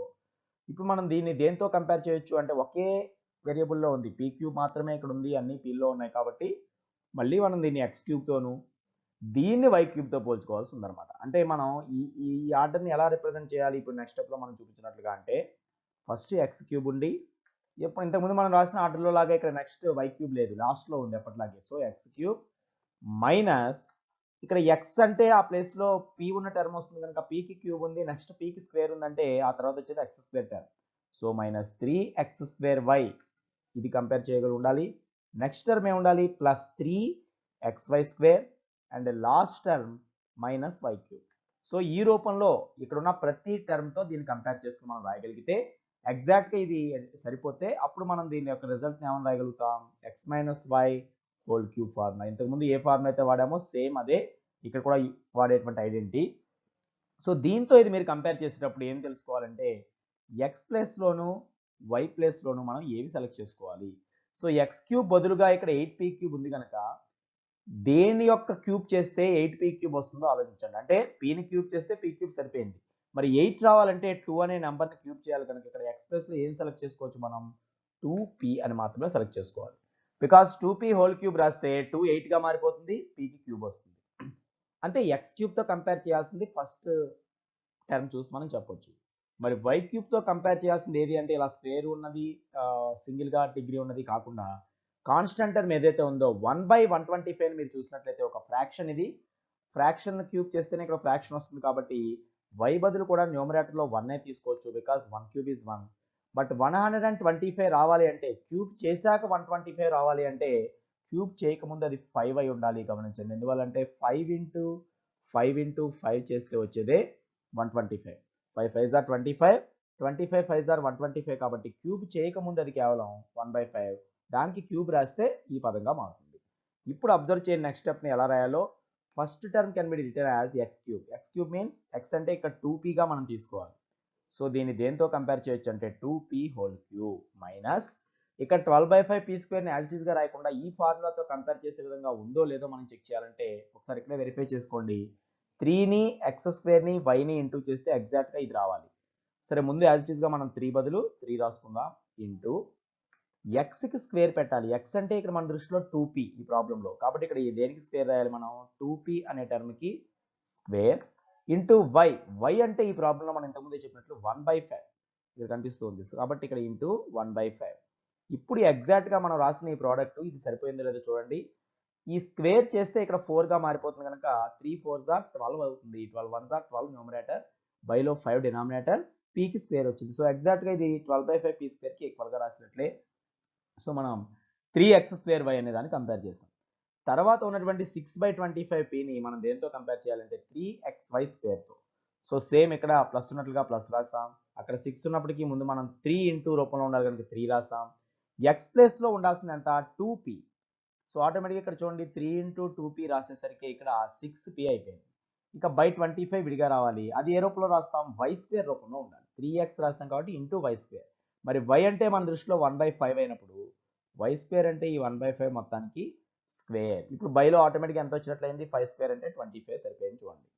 ఇప్పుడు మనం దీన్ని దేంతో కంపేర్ చేయొచ్చు అంటే ఒకే వేరియబుల్లో ఉంది, p³ మాత్రమే ఇక్కడ ఉంది, అన్ని pలో ఉన్నాయి కాబట్టి మళ్ళీ మనం దీన్ని x³ తోను దీన్ని y³ తో పోల్చుకోవాల్సి ఉందన్నమాట. అంటే మనం ఈ ఆర్డర్ని ఎలా రిప్రజెంట్ చేయాలి ఇప్పుడు నెక్స్ట్ స్టెప్లో మనం చూపించినట్లుగా అంటే ఫస్ట్ x³ ఉండి ఇప్పుడు ఇంతకుముందు మనం రాసిన ఆర్డర్లో లాగా ఇక్కడ నెక్స్ట్ y³ లేదు, లాస్ట్లో ఉంది ఎప్పటిలాగే. సో x³ మైనస్ ఇక్కడ x అంటే ఆ ప్లేస్లో p ఉన్న టర్మ్ వస్తుంది కనుక pకి క్యూబ్ ఉంది, నెక్స్ట్ pకి స్క్వేర్ ఉందంటే ఆ తర్వాత వచ్చేది x² టర్మ్. సో -3x²y ఇది కంపేర్ చేయగలిగి ఉండాలి. నెక్స్ట్ టర్మ్ ఏమి ఉండాలి, +3xy² and last term -y³. So ఈ రూపంలో ఇక్కడ ఉన్న ప్రతి టర్మ్తో దీన్ని కంపేర్ చేసుకుని మనం రాయగలిగితే ఎగ్జాక్ట్గా ఇది సరిపోతే అప్పుడు మనం దీని యొక్క రిజల్ట్ని ఏమైనా రాయగలుగుతాం, x - y whole cube formula. ఇంతకుముందు ఏ ఫార్ములా అయితే వాడామో సేమ్ అదే ఇక్కడ కూడా వాడేటువంటి ఐడెంటిటీ. సో దీంతో ఇది మీరు కంపేర్ చేసేటప్పుడు ఏం తెలుసుకోవాలంటే ఎక్స్ ప్లేస్లోను వై ప్లేస్లోను మనం ఏవి సెలెక్ట్ చేసుకోవాలి. సో x³ బదులుగా ఇక్కడ 8p³ ఉంది కనుక దేని యొక్క క్యూబ్ చేస్తే 8p³ వస్తుందో ఆలోచించండి. అంటే pని క్యూబ్ చేస్తే p³ సరిపోయింది, మరి 8 రావాలంటే 2 అనే నెంబర్ని క్యూబ్ చేయాలి కనుక ఇక్కడ x ప్లేస్లో ఏం సెలెక్ట్ చేసుకోవచ్చు మనం, 2p అని మాత్రమే సెలెక్ట్ చేసుకోవాలి. బికాస్ 2p హోల్ క్యూబ్ రాస్తే 2 8గా మారిపోతుంది, pకి క్యూబ్ వస్తుంది. అంటే x³ తో కంపేర్ చేయాల్సింది ఫస్ట్ టర్మ్ చూసి మనం చెప్పొచ్చు. మరి y³ తో కంపేర్ చేయాల్సింది ఏది అంటే ఇలా స్క్వేర్ ఉన్నది, సింగిల్గా డిగ్రీ ఉన్నది కాకుండా కాన్స్టెంట్ టర్మ్ ఏదైతే ఉందో 1/125 మీరు చూసినట్లయితే ఒక ఫ్రాక్షన్, ఇది ఫ్రాక్షన్ క్యూబ్ చేస్తేనే ఇక్కడ ఫ్రాక్షన్ వస్తుంది కాబట్టి y బదులు కూడా న్యూమరేటర్లో 1 తీసుకోవచ్చు, బికాస్ 1³ is 1. బట్ 125 రావాలి అంటే క్యూబ్ చేశాక 125 రావాలి అంటే క్యూబ్ చేయకముందు అది 5 అయి ఉండాలి. గమనించండి ఎందువల్లంటే 5 ఇంటూ 5 చేస్తే వచ్చేదే 125. 5 5s are 25, 25 5s are 125 కాబట్టి క్యూబ్ చేయకముందు అది కేవలం 1/5, దానికి క్యూబ్ రాస్తే ఈ పదంగా మారుతుంది. ఇప్పుడు అబ్జర్వ్ చేయండి నెక్స్ట్ స్టెప్ని ఎలా రాయాలో. First term can be return as X cube. X cube means X అంటే ఇక్కడ 2p మనం తీసుకోవాలి. సో దీన్ని దేంతో కంపేర్ చేయొచ్చు అంటే 2p హోల్ క్యూబ్ మైనస్ ఇక్కడ 12/5 p స్క్వేర్ని యాజ్ ఇట్ ఈస్గా రాయకుండా ఈ ఫార్ములాతో కంపేర్ చేసే విధంగా ఉందో లేదో మనం చెక్ చేయాలంటే ఒకసారి ఇక్కడే వెరిఫై చేసుకోండి. 3ని ఎక్స్ స్క్వేర్ని వైని ఇంటూ చేస్తే ఎగ్జాక్ట్గా ఇది రావాలి. సరే ముందు యాజ్ ఇట్ ఈస్గా మనం 3 బదులు 3 రాసుకుందాం ఇంటూ ఎక్స్కి స్క్వేర్ పెట్టాలి. ఎక్స్ అంటే ఇక్కడ మన దృష్టిలో 2p ఈ ప్రాబ్లంలో, కాబట్టి ఇక్కడ దేనికి స్క్వేర్ రాయాలి మనం 2p అనే టర్మ్కి స్క్వేర్ ఇంటూ వై. వై అంటే ఈ ప్రాబ్లంలో మనం ఇంతకుముందే చెప్పినట్లు 1/5 ఇక్కడ కనిపిస్తుంది, కాబట్టి ఇక్కడ ఇంటూ 1/5. ఇప్పుడు ఎగ్జాక్ట్గా మనం రాసిన ఈ ప్రోడక్ట్ ఇది సరిపోయిందో లేదో చూడండి. ఈ స్క్వేర్ చేస్తే ఇక్కడ 4గా మారిపోతుంది కనుక 3 4s are 12 అవుతుంది. 12 1s are 12 న్యూమరేటర్, బైలో 5 డినామినేటర్, పీకి స్క్వేర్ వచ్చింది. సో ఎగ్జాక్ట్గా ఇది 12/5 p స్క్వేర్కి ఈక్వల్గా రాసినట్లే. సో మనం 3x² అనే దాన్ని కంపేర్ చేసాం. తర్వాత ఉన్నటువంటి 6/25pని మనం దేంతో కంపేర్ చేయాలంటే 3xy²తో. సో సేమ్ ఇక్కడ ప్లస్ ఉన్నట్లుగా ప్లస్ రాసాం, అక్కడ 6 ఉన్నప్పటికీ ముందు మనం 3 ఇంటూ రూపంలో ఉండాలి కనుక 3 రాసాం. ఎక్స్ ప్లేస్లో ఉండాల్సింది ఎంత 2p. సో ఆటోమేటిక్గా ఇక్కడ చూడండి 3 ఇంటూ 2p రాసేసరికి ఇక్కడ 6p అయిపోయింది. ఇక బై 25 విడిగా రావాలి, అది ఏ రూపంలో రాస్తాం y² రూపంలో ఉండాలి. 3x రాస్తాం కాబట్టి ఇంటూ y². మరి y అంటే మన దృష్టిలో 1/5 అయినప్పుడు y² అంటే ఈ 1/5 మొత్తానికి స్క్వేర్. ఇప్పుడు బైలో ఆటోమేటిక్గా ఎంత వచ్చినట్లయింది 5² అంటే 25 సరిపోయింది చూడండి.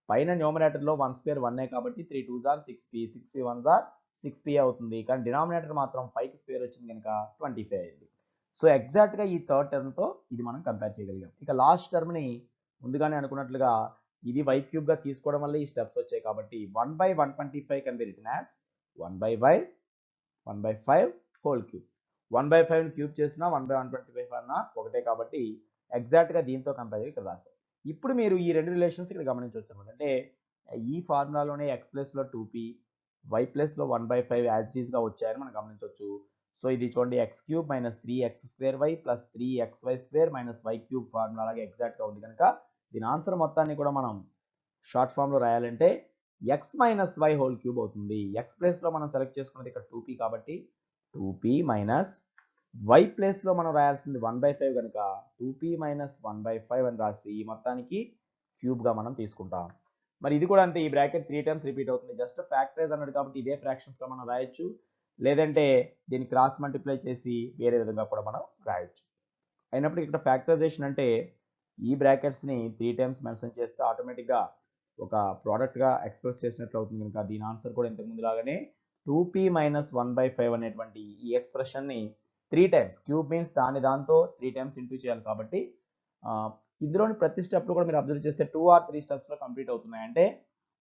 పైన న్యూమరేటర్లో 1² 1 కాబట్టి 3 2s are 6p, 6p 1s are 6p అవుతుంది. కానీ డినామినేటర్ మాత్రం 5కి స్క్వేర్ వచ్చింది కనుక 25 అయింది. సో ఎగ్జాక్ట్గా ఈ థర్డ్ టర్మ్తో ఇది మనం కంపేర్ చేయగలిగాం. ఇక లాస్ట్ టర్మ్ని ముందుగానే అనుకున్నట్లుగా ఇది y³ తీసుకోవడం వల్ల ఈ స్టెప్స్ వచ్చాయి కాబట్టి 1/125 can be written as 1/5 whole cube. 1/5ని క్యూబ్ చేసినా 1/125 అన్నా ఒకటే కాబట్టి ఎగ్జాక్ట్గా దీంతో కంపేర్ ఇక్కడ రాస్తాం. ఇప్పుడు మీరు ఈ రెండు రిలేషన్స్ ఇక్కడ గమనించవచ్చు అనమాట. అంటే ఈ ఫార్ములాలోనే ఎక్స్ ప్లస్లో 2p, వై ప్లస్లో 1/5 యాజ్ ఇట్ ఈస్గా వచ్చాయని మనం గమనించవచ్చు. సో ఇది చూడండి x³ minus 3x² plus 3xy² minus y³ formula అలాగే ఎగ్జాక్ట్గా ఉంది కనుక దీని ఆన్సర్ మొత్తాన్ని కూడా మనం షార్ట్ ఫామ్లో రాయాలంటే x minus y whole cube అవుతుంది. ఎక్స్ ప్లేస్లో మనం సెలెక్ట్ చేసుకున్నది ఇక్కడ 2p కాబట్టి 2p మైనస్ y ప్లేస్లో మనం రాయాల్సింది 1/5 కనుక 2p మైనస్ 1/5 అని రాసి ఈ మొత్తానికి క్యూబ్గా మనం తీసుకుంటాం. మరి ఇది కూడా అంతే, ఈ బ్రాకెట్ 3 టైమ్స్ రిపీట్ అవుతుంది. జస్ట్ ఫ్యాక్టరైజ్ అన్నాడు కాబట్టి ఇదే ఫ్రాక్షన్స్లో మనం రాయొచ్చు, లేదంటే దీన్ని క్రాస్ మల్టిప్లై చేసి వేరే విధంగా కూడా మనం రాయొచ్చు. అయినప్పుడు ఇక్కడ ఫ్యాక్టరైజేషన్ అంటే ఈ బ్రాకెట్స్ని 3 టైమ్స్ మెన్షన్ చేస్తే ఆటోమేటిక్గా ఒక ప్రోడక్ట్గా ఎక్స్ప్రెస్ చేసినట్లు అవుతుంది కనుక దీని ఆన్సర్ కూడా ఇంతకుముందు లాగానే 2p మైనస్ 1/5 అనేటువంటి ఈ ఎక్స్ప్రెషన్ని 3 టైమ్స్, క్యూబ్ మీన్స్ దాంతో 3 టైమ్స్ ఇంటూ చేయాలి కాబట్టి ఇందులోని ప్రతి స్టెప్లో కూడా మీరు అబ్జర్వ్ చేస్తే 2 or 3 స్టెప్స్లో కంప్లీట్ అవుతున్నాయి. అంటే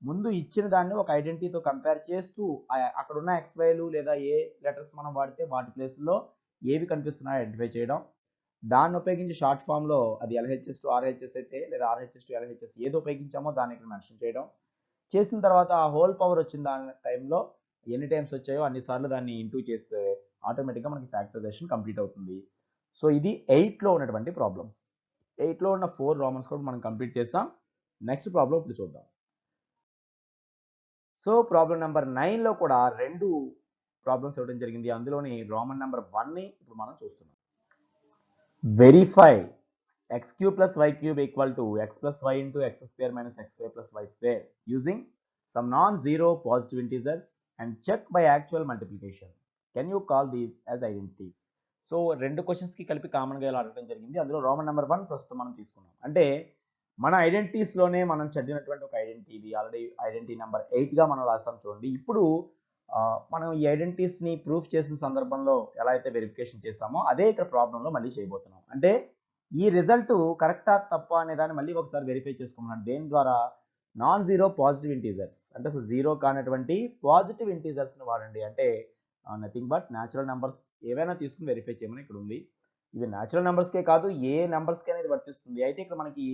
ముందు ఇచ్చిన దాన్ని ఒక ఐడెంటిటీతో కంపేర్ చేస్తూ అక్కడ ఉన్న XYలు లేదా ఏ లెటర్స్ మనం వాడితే వాటి ప్లేస్లో ఏవి కనిపిస్తున్నాయో ఐడెంటిఫై చేయడం, దాన్ని ఉపయోగించి షార్ట్ ఫామ్లో అది LHS to RHS అయితే లేదా RHS to LHS ఏది ఉపయోగించామో దాన్ని ఇక్కడ మెన్షన్ చేయడం, చేసిన తర్వాత ఆ హోల్ పవర్ వచ్చిన దాని టైంలో ఎన్ని టైమ్స్ వచ్చాయో అన్నిసార్లు దాన్ని ఇంటూ చేస్తే ఆటోమేటిక్గా మనకి ఫ్యాక్టరైజేషన్ కంప్లీట్ అవుతుంది. సో ఇది 8లో ఉన్నటువంటి ప్రాబ్లమ్స్. 8లో ఉన్న 4 రోమన్స్ కూడా మనం కంప్లీట్ చేస్తాం. నెక్స్ట్ ప్రాబ్లం ఇప్పుడు చూద్దాం. సో ప్రాబ్లం నెంబర్ 9లో కూడా 2 ప్రాబ్లమ్స్ ఇవ్వడం జరిగింది. అందులోని రోమన్ నెంబర్ 1ని ఇప్పుడు మనం చూస్తున్నాం. Verify x³ plus y³ equal to x plus y into x² minus xy plus y² using some non-zero positive integers and check by actual multiplication. Can you call these as identities? So 2 క్వశ్చన్స్కి కలిపి కామన్గా ఇలా అడగడం జరిగింది. అందులో Roman number 1 ప్రస్తుతం మనం తీసుకున్నాం. అంటే మన ఐడెంటిటీస్లోనే మనం చదివినటువంటి ఒక ఐడెంటిటీ, ఇది ఆల్రెడీ ఐడెంటిటీ నెంబర్ 8గా మనం రాసాం చూడండి. ఇప్పుడు మనం ఈ ఐడెంటిటీస్ని ప్రూఫ్ చేసిన సందర్భంలో ఎలా అయితే వెరిఫికేషన్ చేసామో అదే ఇక్కడ ప్రాబ్లంలో మళ్ళీ చేయబోతున్నాం. అంటే ఈ రిజల్ట్ కరెక్టా తప్ప అనే దాన్ని మళ్ళీ ఒకసారి వెరిఫై చేసుకోమన్నాడు. దేని ద్వారా non-zero positive integers, అంటే అసలు జీరో కానటువంటి పాజిటివ్ ఇంటీజర్స్ని వాడండి. అంటే నథింగ్ బట్ న్యాచురల్ నెంబర్స్ ఏవైనా తీసుకుని వెరిఫై చేయమని ఇక్కడ ఉంది. ఇవి న్యాచురల్ నెంబర్స్కే కాదు ఏ నెంబర్స్కి అనేది వర్తిస్తుంది. అయితే ఇక్కడ మనకి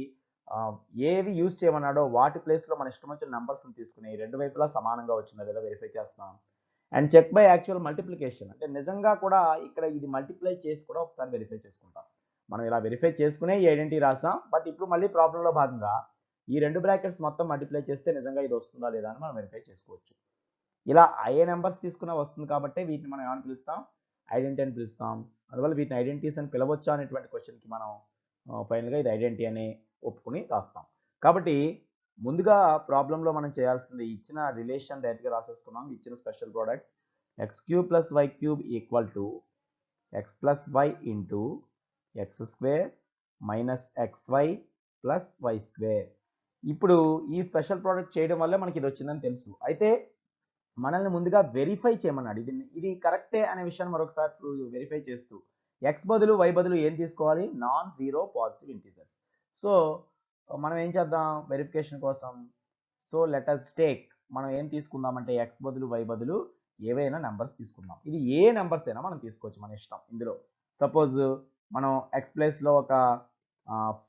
ఏవి యూజ్ చేయమన్నాడో వాటి ప్లేస్లో మన ఇష్టం వచ్చిన నెంబర్స్ని తీసుకుని రెండు వైపులా సమానంగా వచ్చిందో లేదో వెరిఫై చేస్తున్నాం. And check by actual multiplication, అంటే నిజంగా కూడా ఇక్కడ ఇది మల్టిప్లై చేసి కూడా ఒకసారి వెరిఫై చేసుకుంటాం. మనం ఇలా వెరిఫై చేసుకునే ఈ ఐడెంటిటీ రాసాం. బట్ ఇప్పుడు మళ్ళీ ప్రాబ్లంలో భాగంగా ఈ 2 బ్రాకెట్స్ మొత్తం మల్టిప్లై చేస్తే నిజంగా ఇది వస్తుందా లేదా అని మనం వెరిఫై చేసుకోవచ్చు. ఇలా ఏ నెంబర్స్ తీసుకున్నా వస్తుంది కాబట్టి వీటిని మనం ఏమని పిలుస్తాం, ఐడెంటిటీ అని పిలుస్తాం. అందువల్ల వీటిని ఐడెంటిటీస్ అని పిలవచ్చా అనేటువంటి క్వశ్చన్కి మనం ఫైనల్గా ఇది ఐడెంటిటీ అని ఒప్పుకుని రాస్తాం. కాబట్టి ముందుగా ప్రాబ్లంలో మనం చేయాల్సింది ఇచ్చిన రిలేషన్ డైరెక్ట్గా రాసేసుకున్నాం. ఇచ్చిన special product x³ + y³ = x + y into x² - xy + y². ఇప్పుడు ఈ స్పెషల్ ప్రోడక్ట్ చేయడం వల్ల మనకి ఇది వచ్చిందని తెలుసు. అయితే మనల్ని ముందుగా వెరిఫై చేయమన్నాడు. ఇది కరెక్టే అనే విషయాన్ని మరొకసారి వెరిఫై చేస్తూ x బదులు y బదులు ఏం తీసుకోవాలి? Non zero positive integers. So మనం ఏం చేద్దాం వెరిఫికేషన్ కోసం? సో లెట్ us టేక్, మనం ఏం తీసుకుందామంటే x బదులు y బదులు ఏవైనా నెంబర్స్ తీసుకుందాం. ఇది ఏ నెంబర్స్ అయినా మనం తీసుకోవచ్చు, మన ఇష్టం. ఇందులో సపోజ్ మనం x ప్లేస్లో ఒక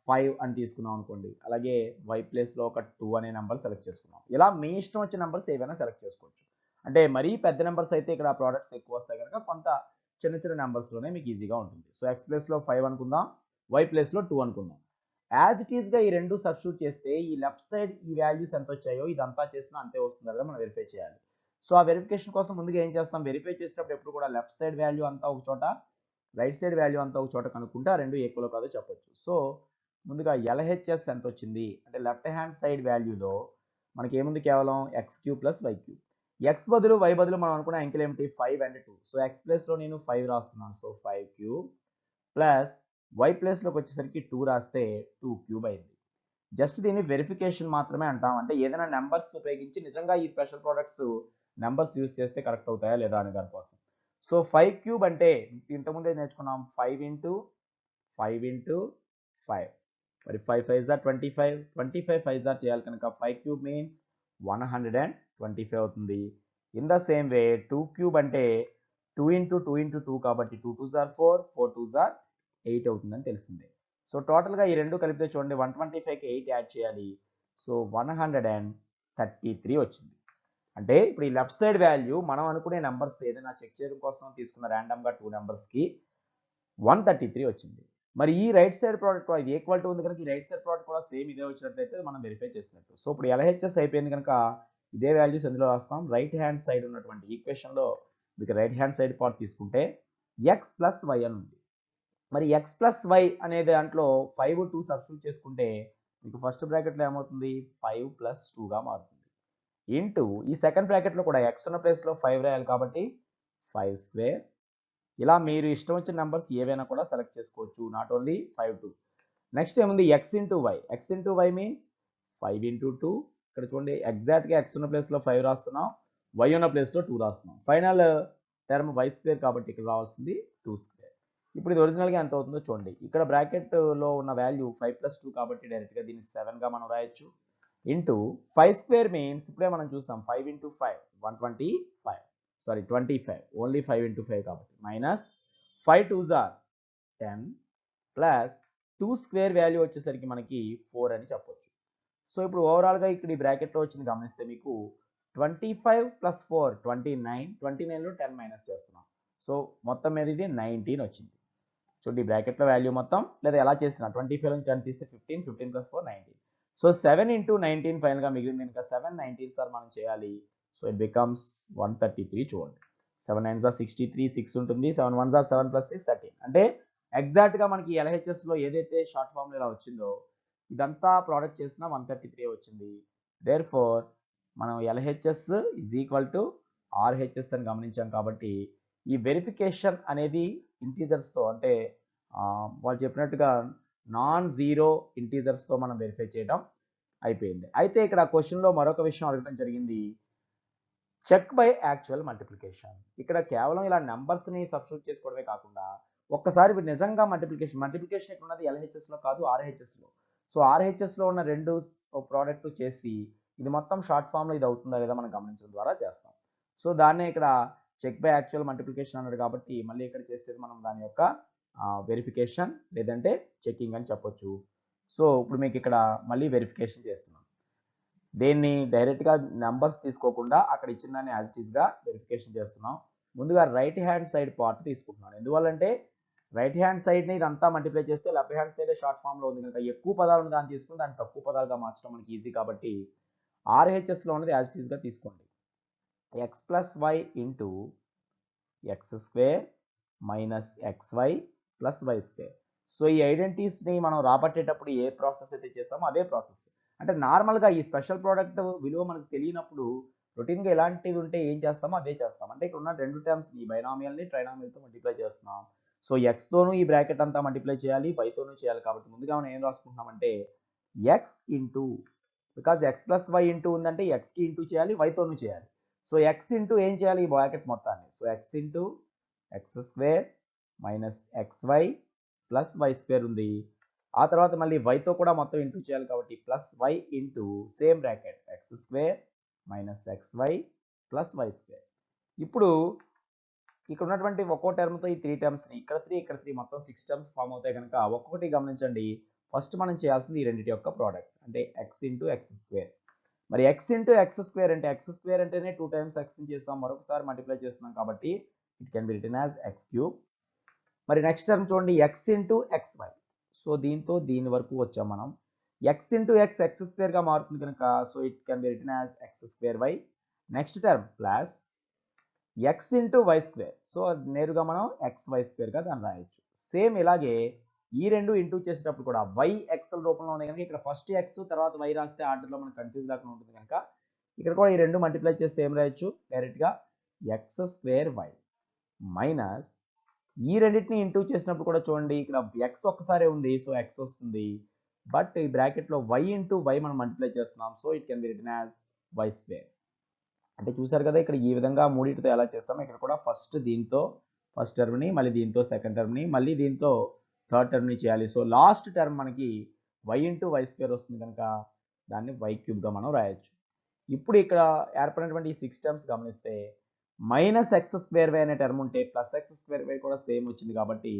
5 అని తీసుకున్నాం అనుకోండి, అలాగే y ప్లేస్లో ఒక 2 అనే నెంబర్ సెలెక్ట్ చేసుకున్నాం. ఇలా మీ ఇష్టం వచ్చిన నెంబర్స్ ఏవైనా సెలెక్ట్ చేసుకోవచ్చు. అంటే మరీ పెద్ద నెంబర్స్ అయితే ఇక్కడ ప్రోడక్ట్స్ ఎక్కువ వస్తాయి కనుక కొంత చిన్న చిన్న నెంబర్స్లోనే మీకు ఈజీగా ఉంటుంది. సో x ప్లేస్లో 5 అనుకుందాం, y ప్లేస్లో 2 అనుకుందాం. యాజ్ ఇట్ ఈస్గా ఈ రెండు సబ్స్టిట్యూట్ చేస్తే ఈ లెఫ్ట్ సైడ్ ఈ వాల్యూస్ ఎంత వచ్చాయో ఇదంతా చేసినా అంతే వస్తుంది కదా మనం వెరిఫై చేయాలి. సో ఆ వెరిఫికేషన్ కోసం ముందుగా ఏం చేస్తాం? వెరిఫై చేసేటప్పుడు ఎప్పుడు కూడా లెఫ్ట్ సైడ్ వాల్యూ అంతా ఒక చోట, రైట్ సైడ్ వాల్యూ అంతా ఒక చోట కనుక్కుంటే ఆ రెండు ఈక్వల్ కాదో చెప్పొచ్చు. సో ముందుగా LHS ఎంత వచ్చింది అంటే లెఫ్ట్ హ్యాండ్ సైడ్ వాల్యూలో మనకి ఏముంది? కేవలం x³ + y³. x బదులు y బదులు మనం అనుకున్న అంకెలు ఏమిటి? 5 and 2. సో x ప్లేస్లో నేను 5 రాస్తున్నాను. సో 5³ ప్లస్ y ప్లేస్లోకి వచ్చేసరికి 2 రాస్తే 2³ అయింది. జస్ట్ దీన్ని వెరిఫికేషన్ మాత్రమే అంటాం. అంటే ఏదైనా నెంబర్స్ ఉపయోగించి నిజంగా ఈ స్పెషల్ ప్రోడక్ట్స్ నెంబర్స్ యూజ్ చేస్తే కరెక్ట్ అవుతాయా లేదా అనే దానికోసం. సో 5³ అంటే ఇంతకుముందే నేర్చుకున్నాం 5 × 5 × 5. మరి 5 5s are 25, 25 5s are చేయాలి కనుక 5³ మీన్స్ 125 అవుతుంది. ఇన్ ద సేమ్ వే 2³ అంటే 2 × 2 × 2 కాబట్టి 2 2s are 4, 4 2s are 8 అవుతుందని తెలిసిందే. సో టోటల్గా ఈ రెండు కలిపితే చూడండి 125కి 8 యాడ్ చేయాలి. సో 133 వచ్చింది. అంటే ఇప్పుడు ఈ లెఫ్ట్ సైడ్ వాల్యూ మనం అనుకునే నెంబర్స్ ఏదైనా చెక్ చేయడం కోసం తీసుకున్న ర్యాండమ్గా 2 నెంబర్స్కి 133 వచ్చింది. మరి ఈ రైట్ సైడ్ ప్రోడక్ట్ ఇది ఈక్వల్ టు ఉంది కనుక ఈ రైట్ సైడ్ ప్రోడక్ట్ కూడా సేమ్ ఇదే వచ్చినట్లయితే మనం వెరిఫై చేసినట్టు. సో ఇప్పుడు LHS అయిపోయింది కనుక ఇదే వాల్యూస్ ఎందులో రాస్తాం? రైట్ హ్యాండ్ సైడ్ ఉన్నటువంటి ఈక్వేషన్లో మీకు రైట్ హ్యాండ్ సైడ్ పార్ట్ తీసుకుంటే x + y అని ఉంది. మరి x + y అనే దాంట్లో 5 2 సబ్స్టిట్యూట్ చేసుకుంటే మీకు ఫస్ట్ బ్రాకెట్లో ఏమవుతుంది? 5 + 2గా మారుతుంది. ఇంటూ ఈ సెకండ్ బ్రాకెట్లో కూడా x ఉన్న ప్లేస్లో 5 రాయాలి కాబట్టి 5². ఇలా మీరు ఇష్టం వచ్చిన నెంబర్స్ ఏవైనా కూడా సెలెక్ట్ చేసుకోవచ్చు, నాట్ ఓన్లీ 5 2. నెక్స్ట్ ఏముంది? x × y. x × y means 5 × 2. ఇక్కడ చూడండి ఎగ్జాక్ట్గా x ఉన్న ప్లేస్లో 5 రాస్తున్నాం, y ఉన్న ప్లేస్లో 2 రాస్తున్నాం. ఫైనల్ టర్మ్ y² కాబట్టి ఇక్కడ రావాల్సింది 2². ఇప్పుడు ఇది ఒరిజినల్గా ఎంత అవుతుందో చూడండి. ఇక్కడ బ్రాకెట్లో ఉన్న వాల్యూ 5 + 2 కాబట్టి డైరెక్ట్గా దీన్ని 7గా మనం రాయొచ్చు. ఇంటూ 5² మీన్స్ ఇప్పుడే మనం చూసాం 5 × 5 125. సారీ 25, ఓన్లీ 5 × 5 కాబట్టి minus 5 2s are 10 plus 2² value వచ్చేసరికి మనకి 4 అని చెప్పొచ్చు. సో ఇప్పుడు ఓవరాల్గా ఇక్కడ ఈ బ్రాకెట్లో వచ్చింది గమనిస్తే మీకు 25 + 4 29, 29లో 10 మైనస్ చేస్తున్నాం. సో మొత్తం మీద ఇది 19 వచ్చింది. చూడండి ఈ బ్రాకెట్లో వాల్యూ మొత్తం, లేదా ఎలా చేసినా 25 నుంచి 10 తీస్తే 15, 15 + 4 19. సో 7 × 19 ఫైనల్గా మిగిలింది కనుక 7 19 సార్ మనం చేయాలి. So it becomes 133. చూడండి 7 9s are 63, 6 ఉంటుంది, 7 1s are 7 + 6 13. అంటే ఎగ్జాక్ట్గా మనకి LHSలో ఏదైతే షార్ట్ ఫామ్లో ఇలా వచ్చిందో ఇదంతా ప్రోడక్ట్ చేసిన 133 వచ్చింది. దేర్ ఫోర్ మనం LHS = RHS అని గమనించాం కాబట్టి ఈ వెరిఫికేషన్ అనేది ఇంటీజర్స్తో అంటే వాళ్ళు చెప్పినట్టుగా నాన్ జీరో ఇంటీజర్స్తో మనం వెరిఫై చేయడం అయిపోయింది. అయితే ఇక్కడ క్వశ్చన్లో మరొక విషయం అడగడం జరిగింది, చెక్ బై యాక్చువల్ మల్టిప్లికేషన్. ఇక్కడ కేవలం ఇలా నెంబర్స్ని సబ్స్టిట్యూట్ చేసుకోవడమే కాకుండా ఒక్కసారి మీరు నిజంగా మల్టిప్లికేషన్ ఇక్కడ ఉన్నది LHSలో కాదు, RHSలో. సో RHSలో ఉన్న రెండు ప్రోడక్ట్ చేసి ఇది మొత్తం షార్ట్ ఫామ్లో ఇది అవుతుందా లేదా మనం గమనించడం ద్వారా చేస్తాం. సో దాన్నే ఇక్కడ చెక్ బై యాక్చువల్ మల్టిప్లికేషన్ అన్నాడు కాబట్టి మళ్ళీ ఇక్కడ చేసేది మనం దాని యొక్క వెరిఫికేషన్ లేదంటే చెకింగ్ అని చెప్పొచ్చు. సో ఇప్పుడు మీకు ఇక్కడ మళ్ళీ వెరిఫికేషన్ చేస్తున్నాం. దీన్ని డైరెక్ట్గా నెంబర్స్ తీసుకోకుండా అక్కడ ఇచ్చిన దాన్ని యాజ్ ఇట్ ఈస్గా వెరిఫికేషన్ చేస్తున్నాం. ముందుగా రైట్ హ్యాండ్ సైడ్ పార్ట్ తీసుకుంటున్నాను. ఎందువల్లంటే రైట్ హ్యాండ్ సైడ్ని ఇదంతా మల్టిప్లై చేస్తే లెఫ్ట్ హ్యాండ్ సైడ్ షార్ట్ ఫామ్లో ఉంది కనుక ఎక్కువ పదాలను దాన్ని తీసుకుని దాన్ని తక్కువ పదాలుగా మార్చడం మనకి ఈజీ కాబట్టి RHSలో ఉన్నది యాజ్ ఇట్ ఈస్గా తీసుకోండి. x + y into x² - xy + y². So ఈ ఐడెంటిటీస్ని మనం రాబట్టేటప్పుడు ఏ ప్రాసెస్ అయితే చేస్తామో అదే ప్రాసెస్. అంటే నార్మల్గా ఈ స్పెషల్ ప్రోడక్ట్ విలువ మనకు తెలియనప్పుడు రొటీన్గా ఎలాంటిది ఉంటే ఏం చేస్తామో అదే చేస్తాం. అంటే ఇక్కడ ఉన్న రెండు టర్మ్స్ని బైనామియల్ని ట్రైనామియల్తో మల్టిప్లై చేస్తున్నాం. సో ఎక్స్తోనూ ఈ బ్రాకెట్ అంతా మల్టిప్లై చేయాలి, వైతోనూ చేయాలి. కాబట్టి ముందుగా మనం ఏం రాసుకుంటున్నామంటే X into, because X plus why into ఉందంటే ఎక్స్కి ఇంటూ చేయాలి, వైతోనూ చేయాలి. సో ఎక్స్ ఇంటూ ఏం చేయాలి, ఈ బ్రాకెట్ మొత్తాన్ని. So x into x square minus x y plus why square ఉంది. ఆ తర్వాత మళ్ళీ వైతో కూడా మొత్తం ఇంటూ చేయాలి కాబట్టి plus why into same bracket x square minus x y plus why square. ఇప్పుడు ఇక్కడ ఉన్నటువంటి ఒక్కో టర్మ్తో ఈ 3 టర్మ్స్ని ఇక్కడ 3 ఇక్కడ 3 మొత్తం 6 టర్మ్స్ ఫామ్ అవుతాయి కనుక ఒక్కొక్కటి గమనించండి. ఫస్ట్ మనం చేయాల్సింది ఈ రెండింటి యొక్క ప్రోడక్ట్ అంటే ఎక్స్ ఇంటూ ఎక్స్ స్క్వేర్. మరి ఎక్స్ ఇంటూ ఎక్స్ స్క్వేర్ అంటే ఎక్స్ స్క్వేర్ అంటేనే 2 టైమ్స్ ఎక్స్ చేస్తాం, మరొకసారి మల్టిప్లై చేస్తున్నాం కాబట్టి it can be written as X cube. మరి నెక్స్ట్ టర్మ్ చూడండి x into X why. So దీంతో దీని వరకు వచ్చాం మనం. ఎక్స్ ఇంటూ ఎక్స్ ఎక్స్ స్క్వేర్గా మారుతుంది కనుక so it can be written as x square y. Next term plus x into y square. So నేరుగా మనం ఎక్స్ వై స్క్వేర్గా దాన్ని రాయొచ్చు. సేమ్ ఇలాగే ఈ రెండు ఇంటూ చేసేటప్పుడు కూడా వై ఎక్స్ఎల్ రూపంలో ఉన్నాయి కనుక ఇక్కడ ఫస్ట్ ఎక్స్ తర్వాత వై రాస్తే ఆర్డర్లో మనకు కన్ఫ్యూజ్ లేకుండా ఉంటుంది కనుక ఇక్కడ కూడా ఈ రెండు మల్టిప్లై చేస్తే ఏం రాయొచ్చు, డైరెక్ట్గా ఎక్స్ స్క్వేర్ వై మైనస్ ఈ రెండింటిని ఇంటూ చేసినప్పుడు కూడా చూడండి ఇక్కడ ఎక్స్ ఒక్కసారే ఉంది సో ఎక్స్ వస్తుంది, బట్ ఈ బ్రాకెట్లో వై ఇంటూ వై మనం మల్టిప్లై చేస్తున్నాం so it can be written as y square. అంటే చూసారు కదా ఇక్కడ ఈ విధంగా మూడింటితో ఎలా చేస్తామో ఇక్కడ కూడా ఫస్ట్ దీంతో ఫస్ట్ టర్మ్ని, మళ్ళీ దీంతో సెకండ్ టర్మ్ని, మళ్ళీ దీంతో థర్డ్ టర్మ్ని చేయాలి. సో లాస్ట్ టర్మ్ మనకి వై ఇంటూ వై స్క్వేర్ వస్తుంది కనుక దాన్ని వై క్యూబ్గా మనం రాయొచ్చు. ఇప్పుడు ఇక్కడ ఏర్పడినటువంటి ఈ 6 టర్మ్స్ గమనిస్తే మైనస్ ఎక్స్ స్క్వేర్ వై అనే టర్మ్ ఉంటే ప్లస్ ఎక్స్ స్క్వేర్ వై కూడా సేమ్ వచ్చింది కాబట్టి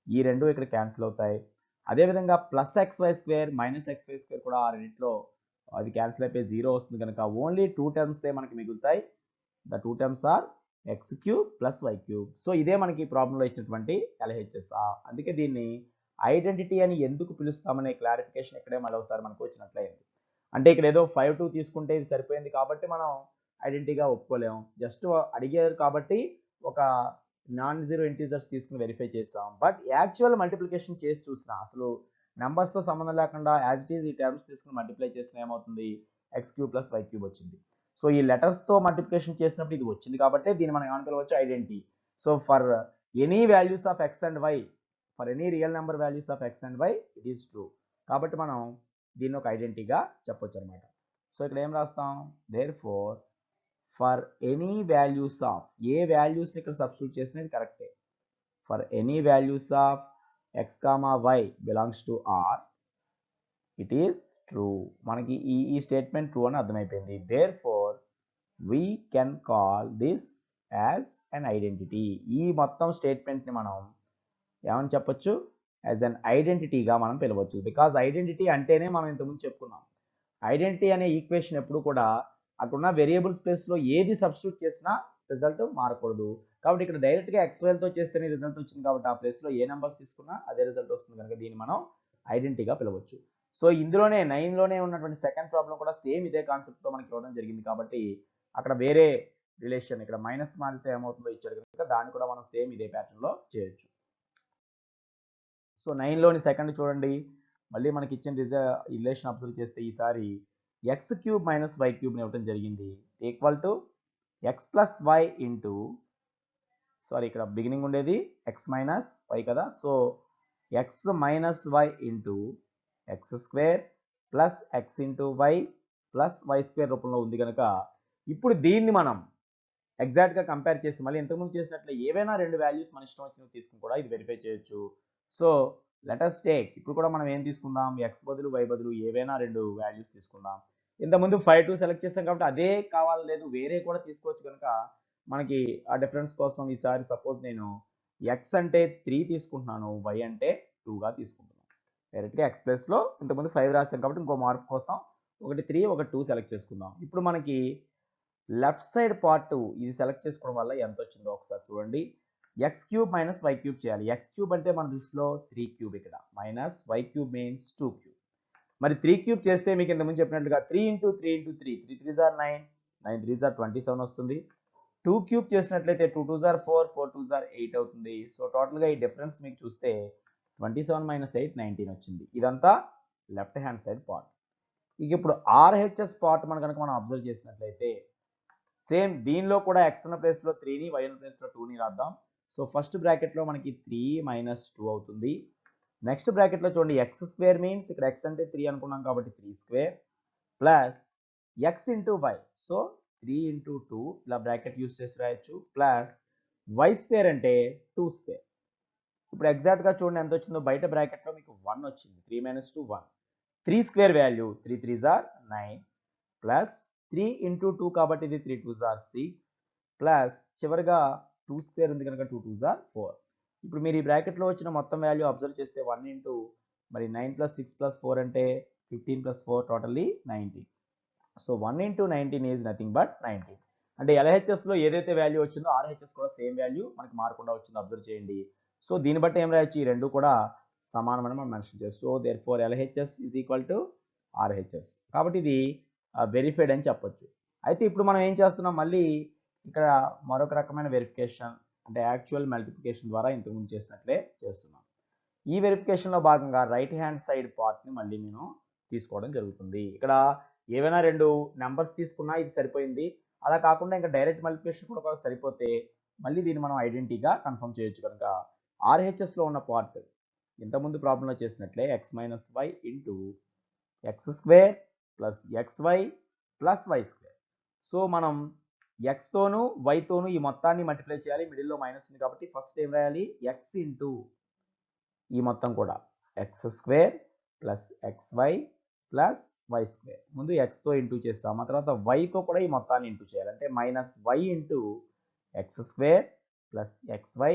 ఈ రెండు ఇక్కడ క్యాన్సిల్ అవుతాయి. అదేవిధంగా plus x y square minus x y square కూడా ఆ రెండింటిలో అది క్యాన్సిల్ అయిపోయి 0 వస్తుంది కనుక ఓన్లీ 2 టర్మ్సే మనకి మిగులుతాయి. The 2 terms are x cube plus why cube. So ఇదే మనకి ప్రాబ్లంలో ఇచ్చినటువంటి ఎల్హెచ్ఎస్. అందుకే దీన్ని ఐడెంటిటీ అని ఎందుకు పిలుస్తామనే క్లారిఫికేషన్ ఇక్కడే మళ్ళీ ఒకసారి మనకు వచ్చినట్లయింది. అంటే ఇక్కడ ఏదో 5 2 తీసుకుంటే ఇది సరిపోయింది కాబట్టి మనం ఐడెంటిటీగా ఒప్పుకోలేము. జస్ట్ అడిగారు కాబట్టి ఒక నాన్ జీరో ఇంటీజర్స్ తీసుకుని వెరిఫై చేసాం. బట్ యాక్చువల్ మల్టిప్లికేషన్ చేసి చూసిన అసలు నెంబర్స్తో సంబంధం లేకుండా యాజ్ ఇట్ ఈజ్ ఈ టర్మ్స్ తీసుకుని మల్టిప్లై చేసిన ఏమవుతుంది, x cube plus why cube వచ్చింది. సో ఈ లెటర్స్తో మల్టిప్లికేషన్ చేసినప్పుడు ఇది వచ్చింది కాబట్టి దీన్ని మనం ఏమని పిలవచ్చు, identity. So for any values of x and y, for any real number values of x and y it is true. కాబట్టి మనం దీన్ని ఒక ఐడెంటిటీగా చెప్పొచ్చు అనమాట. సో ఇక్కడ ఏం రాస్తాం, therefore any values of, ఏ వాల్యూస్ ఇక్కడ సబ్స్టిట్యూట్ చేసినది కరెక్టే. For any values of x comma y belongs to R it is true. మనకి ఈ స్టేట్మెంట్ ట్రూ అని అర్థమైపోయింది. Therefore we can call this as an identity. ఈ మొత్తం స్టేట్మెంట్ని మనం ఏమని చెప్పొచ్చు, యాజ్ అన్ ఐడెంటిటీగా మనం పిలవచ్చు. బికాజ్ ఐడెంటిటీ అంటేనే మనం ఇంతకుముందు చెప్పుకున్నాం, ఐడెంటిటీ అనే ఈక్వేషన్ ఎప్పుడు కూడా అక్కడున్న వేరియబుల్స్ ప్లేస్లో ఏది సబ్స్టిట్యూట్ చేసినా రిజల్ట్ మారకూడదు. కాబట్టి ఇక్కడ డైరెక్ట్గా ఎక్స్వైల్తో చేస్తేనే రిజల్ట్ వచ్చింది కాబట్టి ఆ ప్లేస్లో ఏ నెంబర్స్ తీసుకున్నా అదే రిజల్ట్ వస్తుంది కనుక దీన్ని మనం ఐడెంటిటీగా పిలవచ్చు. సో ఇందులోనే 9లోనే ఉన్నటువంటి సెకండ్ ప్రాబ్లం కూడా సేమ్ ఇదే కాన్సెప్ట్తో మనకి ఇవ్వడం జరిగింది కాబట్టి అక్కడ వేరే రిలేషన్ ఇక్కడ మైనస్ మారిస్తే ఏమవుతుందో ఇచ్చాడు కనుక దాన్ని కూడా మనం సేమ్ ఇదే ప్యాటర్న్లో చేయొచ్చు. సో 9లోని సెకండ్ చూడండి, మళ్ళీ మనకి ఇచ్చిన రిలేషన్ అబ్జర్వ్ చేస్తే ఈసారి ఎక్స్ క్యూబ్ మైనస్ వై క్యూబ్ని ఇవ్వడం జరిగింది equal to x plus why into, sorry ఇక్కడ బిగినింగ్ ఉండేది ఎక్స్ మైనస్ వై కదా, so x minus y into x square plus x into y plus why square రూపంలో ఉంది కనుక ఇప్పుడు దీన్ని మనం ఎగ్జాక్ట్గా కంపేర్ చేసి మళ్ళీ ఇంతకుముందు చేసినట్లే ఏవైనా రెండు వాల్యూస్ మన ఇష్టం వచ్చినవి తీసుకుని కూడా ఇది వెరిఫై చేయొచ్చు. సో లెటర్స్ టేక్, ఇప్పుడు కూడా మనం ఏం తీసుకుందాం, ఎక్స్ బదులు వై బదులు ఏవైనా రెండు వాల్యూస్ తీసుకుందాం. ఇంతకుముందు 5 2 సెలెక్ట్ చేస్తాం కాబట్టి అదే కావాలి, లేదు వేరే కూడా తీసుకోవచ్చు కనుక మనకి ఆ డిఫరెన్స్ కోసం ఈసారి సపోజ్ నేను ఎక్స్ అంటే 3 తీసుకుంటున్నాను, వై అంటే 2గా తీసుకుంటున్నాను. డైరెక్ట్గా ఎక్స్ ప్లేస్లో ఇంతకుముందు 5 రాసాం కాబట్టి ఇంకో మార్క్ కోసం ఒకటి 3 ఒకటి 2 సెలెక్ట్ చేసుకుందాం. ఇప్పుడు మనకి లెఫ్ట్ సైడ్ పార్ట్ ఇది సెలెక్ట్ చేసుకోవడం వల్ల ఎంత వచ్చిందో ఒకసారి చూడండి. X cube minus why cube చేయాలి. ఎక్స్ క్యూబ్ అంటే మన దృష్టిలో 3 క్యూబ్ ఇక్కడ, minus why cube means 2 cube. మరి 3 క్యూబ్ చేస్తే మీకు ఇంతకుముందు చెప్పినట్లుగా 3 into 3 into 3, 3 3s are 9, 9 3s are 27 వస్తుంది. 2 క్యూబ్ చేసినట్లయితే 2 2s are 4, 4 2s are 8 అవుతుంది. సో టోటల్గా ఈ డిఫరెన్స్ మీకు చూస్తే 27 మైనస్ 8 19 వచ్చింది. ఇదంతా లెఫ్ట్ హ్యాండ్ సైడ్ పార్ట్. ఇక ఇప్పుడు ఆర్హెచ్ఎస్ పార్ట్ మనం అబ్జర్వ్ చేసినట్లయితే సేమ్ దీనిలో కూడా x ఉన్న ప్లేస్లో 3ని y ఉన్న ప్లేస్లో 2ని రాద్దాం. సో ఫస్ట్ బ్రాకెట్లో మనకి 3 మైనస్ 2 అవుతుంది. నెక్స్ట్ బ్రాకెట్లో చూడండి ఎక్స్ స్క్వేర్ మీన్స్ ఇక్కడ x అంటే 3 అనుకున్నాం కాబట్టి 3 square plus x into why. So 3 into 2 ఇలా బ్రాకెట్ యూస్ చేసి రాయొచ్చు ప్లస్ వై స్క్వేర్ అంటే 2 స్క్వేర్. ఇప్పుడు ఎగ్జాక్ట్గా చూడండి ఎంత వచ్చిందో, బయట బ్రాకెట్లో మీకు 1 వచ్చింది. 3 minus 2 1. 3 square value 3 3s are 9 plus 3 into 2 కాబట్టి ఇది 3 2s are 6 ప్లస్ చివరిగా 2 స్క్వేర్ ఉంది కనుక 2 2s are 4. ఇప్పుడు మీరు ఈ బ్రాకెట్లో వచ్చిన మొత్తం వాల్యూ అబ్జర్వ్ చేస్తే 1 ఇంటూ మరి 9 ప్లస్ 6 ప్లస్ 4 అంటే 15 plus 4 totally 19. So 1 into 19 is nothing but 19. అంటే ఎల్హెచ్ఎస్లో ఏదైతే వాల్యూ వచ్చిందో ఆర్హెచ్ఎస్ కూడా సేమ్ వాల్యూ మనకి మారకుండా వచ్చిందో అబ్జర్వ్ చేయండి. సో దీన్ని బట్టి ఏం రాయొచ్చు, ఈ రెండు కూడా సమానమని మనం మెన్షన్ చేస్తాం. So therefore LHS is equal to RHS. కాబట్టి ఇది వెరిఫైడ్ అని చెప్పొచ్చు. అయితే ఇప్పుడు మనం ఏం చేస్తున్నాం, మళ్ళీ ఇక్కడ మరొక రకమైన వెరిఫికేషన్ అంటే యాక్చువల్ మల్టిప్లికేషన్ ద్వారా ఇంతకుముందు చేసినట్లే చేస్తున్నాం. ఈ వెరిఫికేషన్లో భాగంగా రైట్ హ్యాండ్ సైడ్ పార్ట్ని మళ్ళీ నేను తీసుకోవడం జరుగుతుంది. ఇక్కడ ఏవైనా రెండు నెంబర్స్ తీసుకున్నా ఇది సరిపోయింది. అలా కాకుండా ఇంకా డైరెక్ట్ మల్టిప్లికేషన్ కూడా సరిపోతే మళ్ళీ దీన్ని మనం ఐడెంటిటీగా కన్ఫర్మ్ చేయొచ్చు. కనుక ఆర్హెచ్ఎస్లో ఉన్న పార్ట్ ఇంతకుముందు ప్రాబ్లంలో చేసినట్లే x minus y into x square plus x y plus why square. So మనం ఎక్స్తోను వైతోను ఈ మొత్తాన్ని మల్టిప్లై చేయాలి. మిడిల్లో మైనస్ ఉంది కాబట్టి ఫస్ట్ ఏం రాయాలి, ఎక్స్ ఇంటూ ఈ మొత్తం కూడా x square plus x y plus why square. ముందు ఎక్స్తో ఇంటూ చేస్తాం, ఆ తర్వాత వైతో కూడా ఈ మొత్తాన్ని ఇంటూ చేయాలి. అంటే minus y into x square plus x y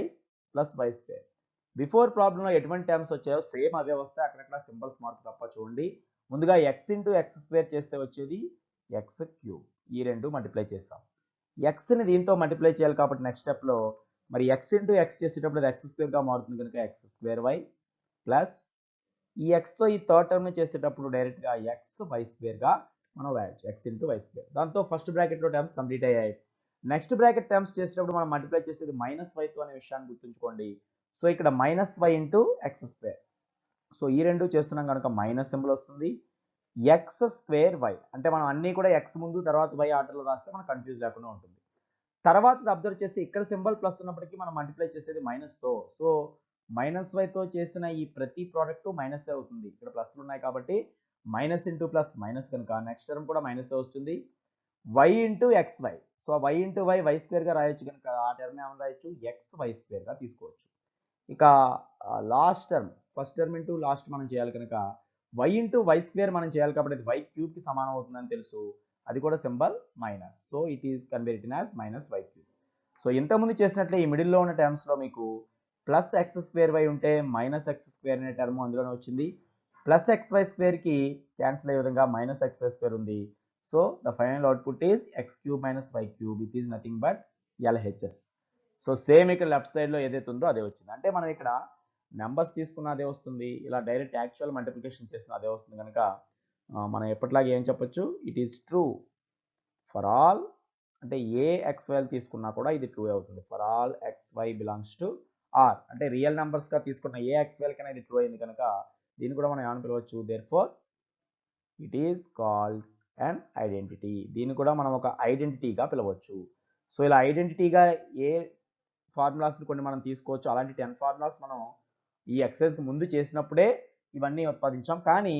plus why square. Before ప్రాబ్లంలో ఎటువంటి టర్మ్స్ వచ్చాయో సేమ్ అవే వస్తాయి, అక్కడక్కడ సింబల్స్ మార్పు తప్ప. చూడండి, ముందుగా ఎక్స్ ఇంటూ ఎక్స్ స్క్వేర్ చేస్తే వచ్చేది ఎక్స్ క్యూబ్. ఈ రెండు మల్టిప్లై చేస్తాం. ఎక్స్ని దీంతో మల్టిప్లై చేయాలి కాబట్టి నెక్స్ట్ స్టెప్లో మరి ఎక్స్ ఇంటూ ఎక్స్ చేసేటప్పుడు అది ఎక్స్ స్క్వేర్గా మారుతుంది కనుక ఎక్స్ స్క్వేర్ వై ప్లస్ ఈ ఎక్స్తో ఈ థర్డ్ టర్మ్ని చేసేటప్పుడు డైరెక్ట్గా ఎక్స్ వై స్క్వేర్గా మనం రాయొచ్చు, ఎక్స్ ఇంటూ వై స్క్వేర్. దాంతో ఫస్ట్ బ్రాకెట్లో టర్మ్స్ కంప్లీట్ అయ్యాయి. నెక్స్ట్ బ్రాకెట్ టర్మ్స్ చేసేటప్పుడు మనం మల్టిప్లై చేసేది మైనస్ వైతో అనే విషయాన్ని గుర్తుంచుకోండి. సో ఇక్కడ minus y into x square. So ఈ రెండు చేస్తున్నాం కనుక మైనస్ సింబల్ వస్తుంది. ఎక్స్ స్క్వేర్ వై అంటే మనం అన్నీ కూడా ఎక్స్ ముందు తర్వాత వై ఆర్డర్లో రాస్తే మనకు కన్ఫ్యూజ్ లేకుండా ఉంటుంది. తర్వాత అబ్జర్వ్ చేస్తే ఇక్కడ సింబల్ ప్లస్ ఉన్నప్పటికీ మనం మల్టిప్లై చేసేది మైనస్తో. సో మైనస్ వైతో చేసిన ఈ ప్రతి ప్రోడక్ట్ మైనస్ అవుతుంది. ఇక్కడ ప్లస్లు ఉన్నాయి కాబట్టి మైనస్ ఇంటూ ప్లస్ మైనస్ కనుక నెక్స్ట్ టర్మ్ కూడా మైనస్ వస్తుంది. Y into X why. So Y into Y Y స్క్వేర్గా రాయొచ్చు కనుక ఆ టర్మ్ ఏమైనా రాయొచ్చు, ఎక్స్ వై స్క్వేర్గా తీసుకోవచ్చు. ఇక last term first term into last మనం చేయాలి కనుక వై ఇంటూ వై స్క్వేర్ మనం చేయాలి కాబట్టి అది వై క్యూబ్కి సమానం అవుతుందని తెలుసు. అది కూడా symbol minus. So it is converted as minus why cube. So ఇంతకుముందు చేసినట్లే ఈ మిడిల్లో ఉన్న టర్మ్స్లో మీకు ప్లస్ ఎక్స్ స్క్వేర్ వై ఉంటే మైనస్ ఎక్స్ స్క్వేర్ అనే టర్మ్ అందులోనే వచ్చింది. ప్లస్ ఎక్స్ వై స్క్వేర్కి క్యాన్సిల్ అయ్యే విధంగా మైనస్ ఎక్స్ వై స్క్వేర్ ఉంది. So the final output is x cube minus why cube. It is nothing but LHS. So same ఇక్కడ left సైడ్లో ఏదైతే ఉందో అదే వచ్చింది. అంటే మనం ఇక్కడ నెంబర్స్ తీసుకున్న అదే వస్తుంది, ఇలా డైరెక్ట్ యాక్చువల్ మల్టిప్లికేషన్ చేసిన అదే వస్తుంది కనుక మనం ఎప్పటిలాగే ఏం చెప్పొచ్చు, it is true for all. అంటే ఏ ఎక్స్ వైలు తీసుకున్నా కూడా ఇది ట్రూ అవుతుంది. For all x y belongs to R అంటే రియల్ నెంబర్స్గా తీసుకున్న ఏ ఎక్స్ వైలకైనా ఇది ట్రూ అయింది కనుక దీన్ని కూడా మనం ఏమని పిలవచ్చు, therefore it is called and identity. దీన్ని కూడా మనం ఒక ఐడెంటిటీగా పిలవచ్చు. సో ఇలా ఐడెంటిటీగా ఏ ఫార్ములాస్ కొన్ని మనం తీసుకోవచ్చు. అలాంటి 10 ఫార్ములాస్ మనం ఈ ఎక్సర్సైజ్కి ముందు చేసినప్పుడే ఇవన్నీ ఉత్పాదించాం. కానీ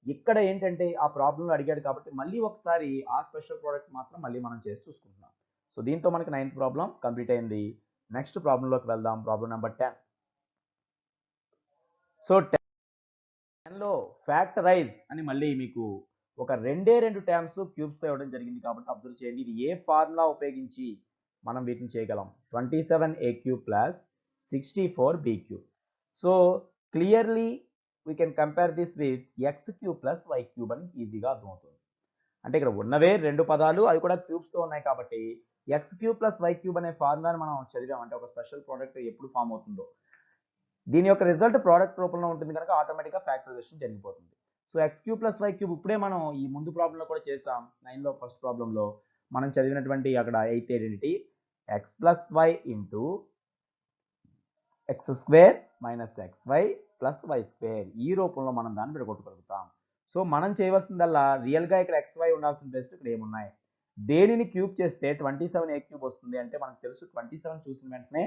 ఇక్కడ ఏంటంటే ఆ ప్రాబ్లంలో అడిగాడు కాబట్టి మళ్ళీ ఒకసారి ఆ స్పెషల్ ప్రోడక్ట్ మాత్రం మళ్ళీ మనం చేసి చూసుకుంటున్నాం. సో దీంతో మనకి 9th ప్రాబ్లం కంప్లీట్ అయింది. నెక్స్ట్ ప్రాబ్లంలోకి వెళ్దాం, ప్రాబ్లం నెంబర్ 10. సో 10లో ఫ్యాక్టరైజ్ అని మళ్ళీ మీకు ఒక రెండు టర్మ్స్ క్యూబ్స్తో ఇవ్వడం జరిగింది కాబట్టి అబ్జర్వ్ చేయండి, ఇది ఏ ఫార్ములా ఉపయోగించి మనం వీటిని చేయగలం. 27a³ plus 64b³. So clearly we can compare this with x³ plus y³ అని ఈజీగా అర్థమవుతుంది. అంటే ఇక్కడ ఉన్నవే రెండు పదాలు, అవి కూడా క్యూబ్స్తో ఉన్నాయి కాబట్టి x³ ప్లస్ y³ అనే ఫార్ములాని మనం చదివాం. అంటే ఒక స్పెషల్ ప్రోడక్ట్ ఎప్పుడు ఫామ్ అవుతుందో దీని యొక్క రిజల్ట్ ప్రోడక్ట్ రూపంలో ఉంటుంది కనుక ఆటోమేటిక్గా ఫ్యాక్టరైజేషన్ జరిగిపోతుంది. సో x³ ప్లస్ y³ ఇప్పుడే మనం ఈ ముందు ప్రాబ్లంలో కూడా చేసాం. 9లో ఫస్ట్ ప్రాబ్లంలో మనం చదివినటువంటి అక్కడ 8th identity x plus why into x square minus x y plus why square ఈ రూపంలో మనం దాన్ని విడగొట్టగలుగుతాం. సో మనం చేయవలసిందల్లా రియల్గా ఇక్కడ XY ఉండాల్సిన ప్లేస్ ఇక్కడ ఏమున్నాయి, దేనిని క్యూబ్ చేస్తే 27A క్యూబ్ వస్తుంది అంటే మనకు తెలుసు 27 చూసిన వెంటనే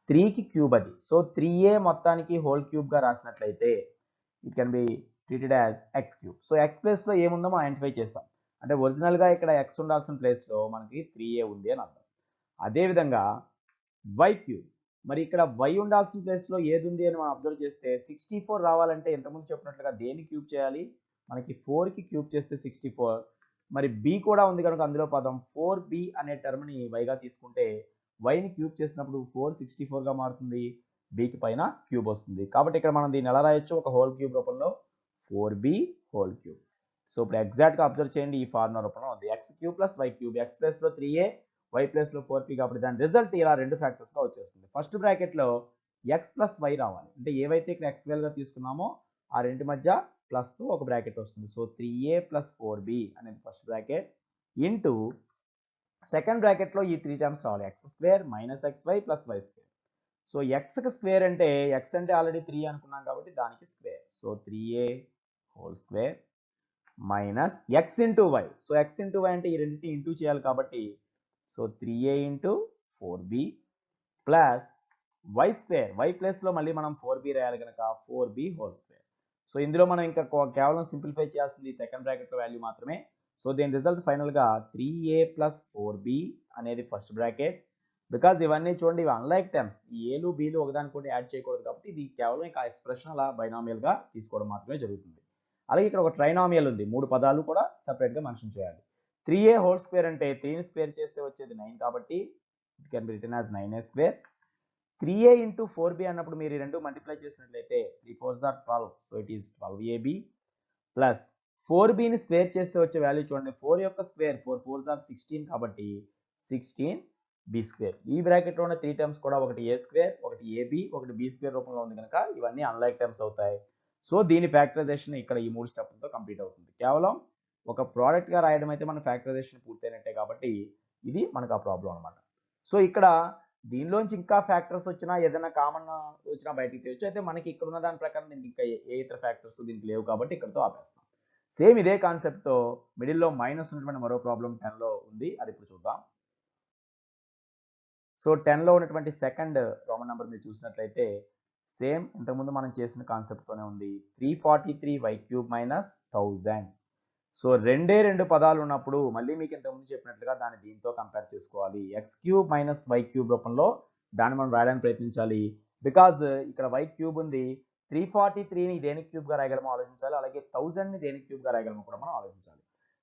3కి క్యూబ్ అది. సో 3A మొత్తానికి హోల్ క్యూబ్గా రాసినట్లయితే it can be treated as X cube. So X ప్లేస్లో ఏముందో మనం ఐడెంటిఫై చేసాం. అంటే ఒరిజినల్గా ఇక్కడ ఎక్స్ ఉండాల్సిన ప్లేస్లో మనకి 3A ఉంది అని అర్థం. అదేవిధంగా వై క్యూబ్, మరి ఇక్కడ y ఉండాల్సిన ప్లేస్లో ఏది ఉంది అని మనం అబ్జర్వ్ చేస్తే 64 రావాలంటే ఇంతకుముందు చెప్పినట్లుగా దేన్ని క్యూబ్ చేయాలి, మనకి 4కి క్యూబ్ చేస్తే 64. మరి b కూడా ఉంది కనుక అందులో పదం 4b అనే టర్మ్ని వైగా తీసుకుంటే వైని క్యూబ్ చేసినప్పుడు 464గా మారుతుంది, bకి పైన క్యూబ్ వస్తుంది. కాబట్టి ఇక్కడ మనం దీన్ని ఎలా రాయొచ్చు, ఒక హోల్ క్యూబ్ రూపంలో 4b హోల్ క్యూబ్. సో ఇప్పుడు ఎగ్జాక్ట్గా అబ్జర్వ్ చేయండి, ఈ ఫార్ములా రూపంలో ఉంది x cube plus y cube, x ప్లేస్లో 3a y ప్లేస్లో 4p, కాబట్టి దాని రిజల్ట్ ఇలా రెండు ఫ్యాక్టర్స్గా వచ్చేస్తుంది. ఫస్ట్ బ్రాకెట్లో x ప్లస్ y రావాలి, అంటే ఏవైతే ఇక్కడ x వాల్యూగా తీసుకున్నామో ఆ రెంటి మధ్య ప్లస్తో ఒక బ్రాకెట్ వస్తుంది. సో 3a ప్లస్ 4b అనేది ఫస్ట్ బ్రాకెట్ ఇంటూ సెకండ్ బ్రాకెట్లో ఈ 3 టర్మ్స్ రావాలి, x square minus xy plus y square. So ఎక్స్కి స్క్వేర్ అంటే x అంటే ఆల్రెడీ 3 అనుకున్నాం కాబట్టి దానికి square. So 3a whole square minus x into why. So x into Y అంటే ఈ రెండింటిని ఇంటూ చేయాలి కాబట్టి so 3a into 4b plus why square, Y ప్లేస్లో మళ్ళీ మనం 4b రాయాలి కనుక 4b హోల్ స్క్వేర్. సో ఇందులో మనం ఇంకా కేవలం సింప్లిఫై చేయాల్సింది సెకండ్ బ్రాకెట్లో వాల్యూ మాత్రమే. సో దీని రిజల్ట్ ఫైనల్గా 3a ప్లస్ 4b అనేది ఫస్ట్ బ్రాకెట్. బికాజ్ ఇవన్నీ చూడండి, ఇవి అన్లైక్ టర్మ్స్, ఈ ఏలు బీలు ఒకదానికోటి యాడ్ చేయకూడదు కాబట్టి ఇది కేవలం ఇంకా ఎక్స్ప్రెషన్ అలా బైనామియల్గా తీసుకోవడం మాత్రమే జరుగుతుంది. అలాగే ఇక్కడ ఒక ట్రైనామియల్ ఉంది, 3 పదాలు కూడా సపరేట్గా మెన్షన్ చేయాలి. 3a హోల్ స్క్వేర్ అంటే 3ని స్క్వేర్ చేస్తే వచ్చేది 9 కాబట్టి it can be written as 9a square. 3a into 4b అన్నప్పుడు మీరు ఈ రెండు మల్టిప్లై చేసినట్లయితే 3 4s are 12, so it is 12ab plus 4bని స్క్వేర్ చేస్తే వచ్చే వాల్యూ చూడండి, 4 యొక్క స్క్వేర్ 4 4s are 16 కాబట్టి 16b స్క్వేర్. ఈ బ్రాకెట్లో ఉన్న 3 టర్మ్స్ కూడా ఒకటి a స్క్వేర్, ఒకటి ab, ఒకటి b స్క్వేర్ రూపంలో ఉంది కనుక ఇవన్నీ అన్లైక్ టర్మ్స్ అవుతాయి. సో దీని ఫ్యాక్టరైజేషన్ ఇక్కడ ఈ 3 స్టెప్లతో కంప్లీట్ అవుతుంది. కేవలం ఒక ప్రోడక్ట్గా రాయడం అయితే మన ఫ్యాక్టరైజేషన్ పూర్తయినట్టే కాబట్టి ఇది మనకు ఆ ప్రాబ్లం అనమాట. సో ఇక్కడ దీనిలోంచి ఇంకా ఫ్యాక్టర్స్ వచ్చినా ఏదైనా కామన్ వచ్చినా బయటికి తీయచ్చు. అయితే మనకి ఇక్కడ ఉన్న దాని ప్రకారం దీనికి ఇంకా ఏ ఇతర ఫ్యాక్టర్స్ దీనికి లేవు కాబట్టి ఇక్కడతో ఆపేస్తాం. సేమ్ ఇదే కాన్సెప్ట్తో మిడిల్లో మైనస్ ఉన్నటువంటి మరో ప్రాబ్లం 10లో ఉంది, అది ఇప్పుడు చూద్దాం. సో 10లో ఉన్నటువంటి సెకండ్ రోమన్ నెంబర్ మీరు చూసినట్లయితే సేమ్ ఇంతకుముందు మనం చేసిన కాన్సెప్ట్తోనే ఉంది. 343y cube minus 1000. సో రెండు పదాలు ఉన్నప్పుడు మళ్ళీ మీకు ఇంతకుముందు చెప్పినట్లుగా దాన్ని దీంతో కంపేర్ చేసుకోవాలి. x cube minus y cube రూపంలో దాన్ని మనం రాయడానికి ప్రయత్నించాలి. బికాజ్ ఇక్కడ y క్యూబ్ ఉంది, 343ని దేనికి క్యూబ్గా రాయగలమో ఆలోచించాలి, అలాగే 1000ని దేనికి క్యూబ్గా రాయగలమో కూడా మనం ఆలోచించాలి.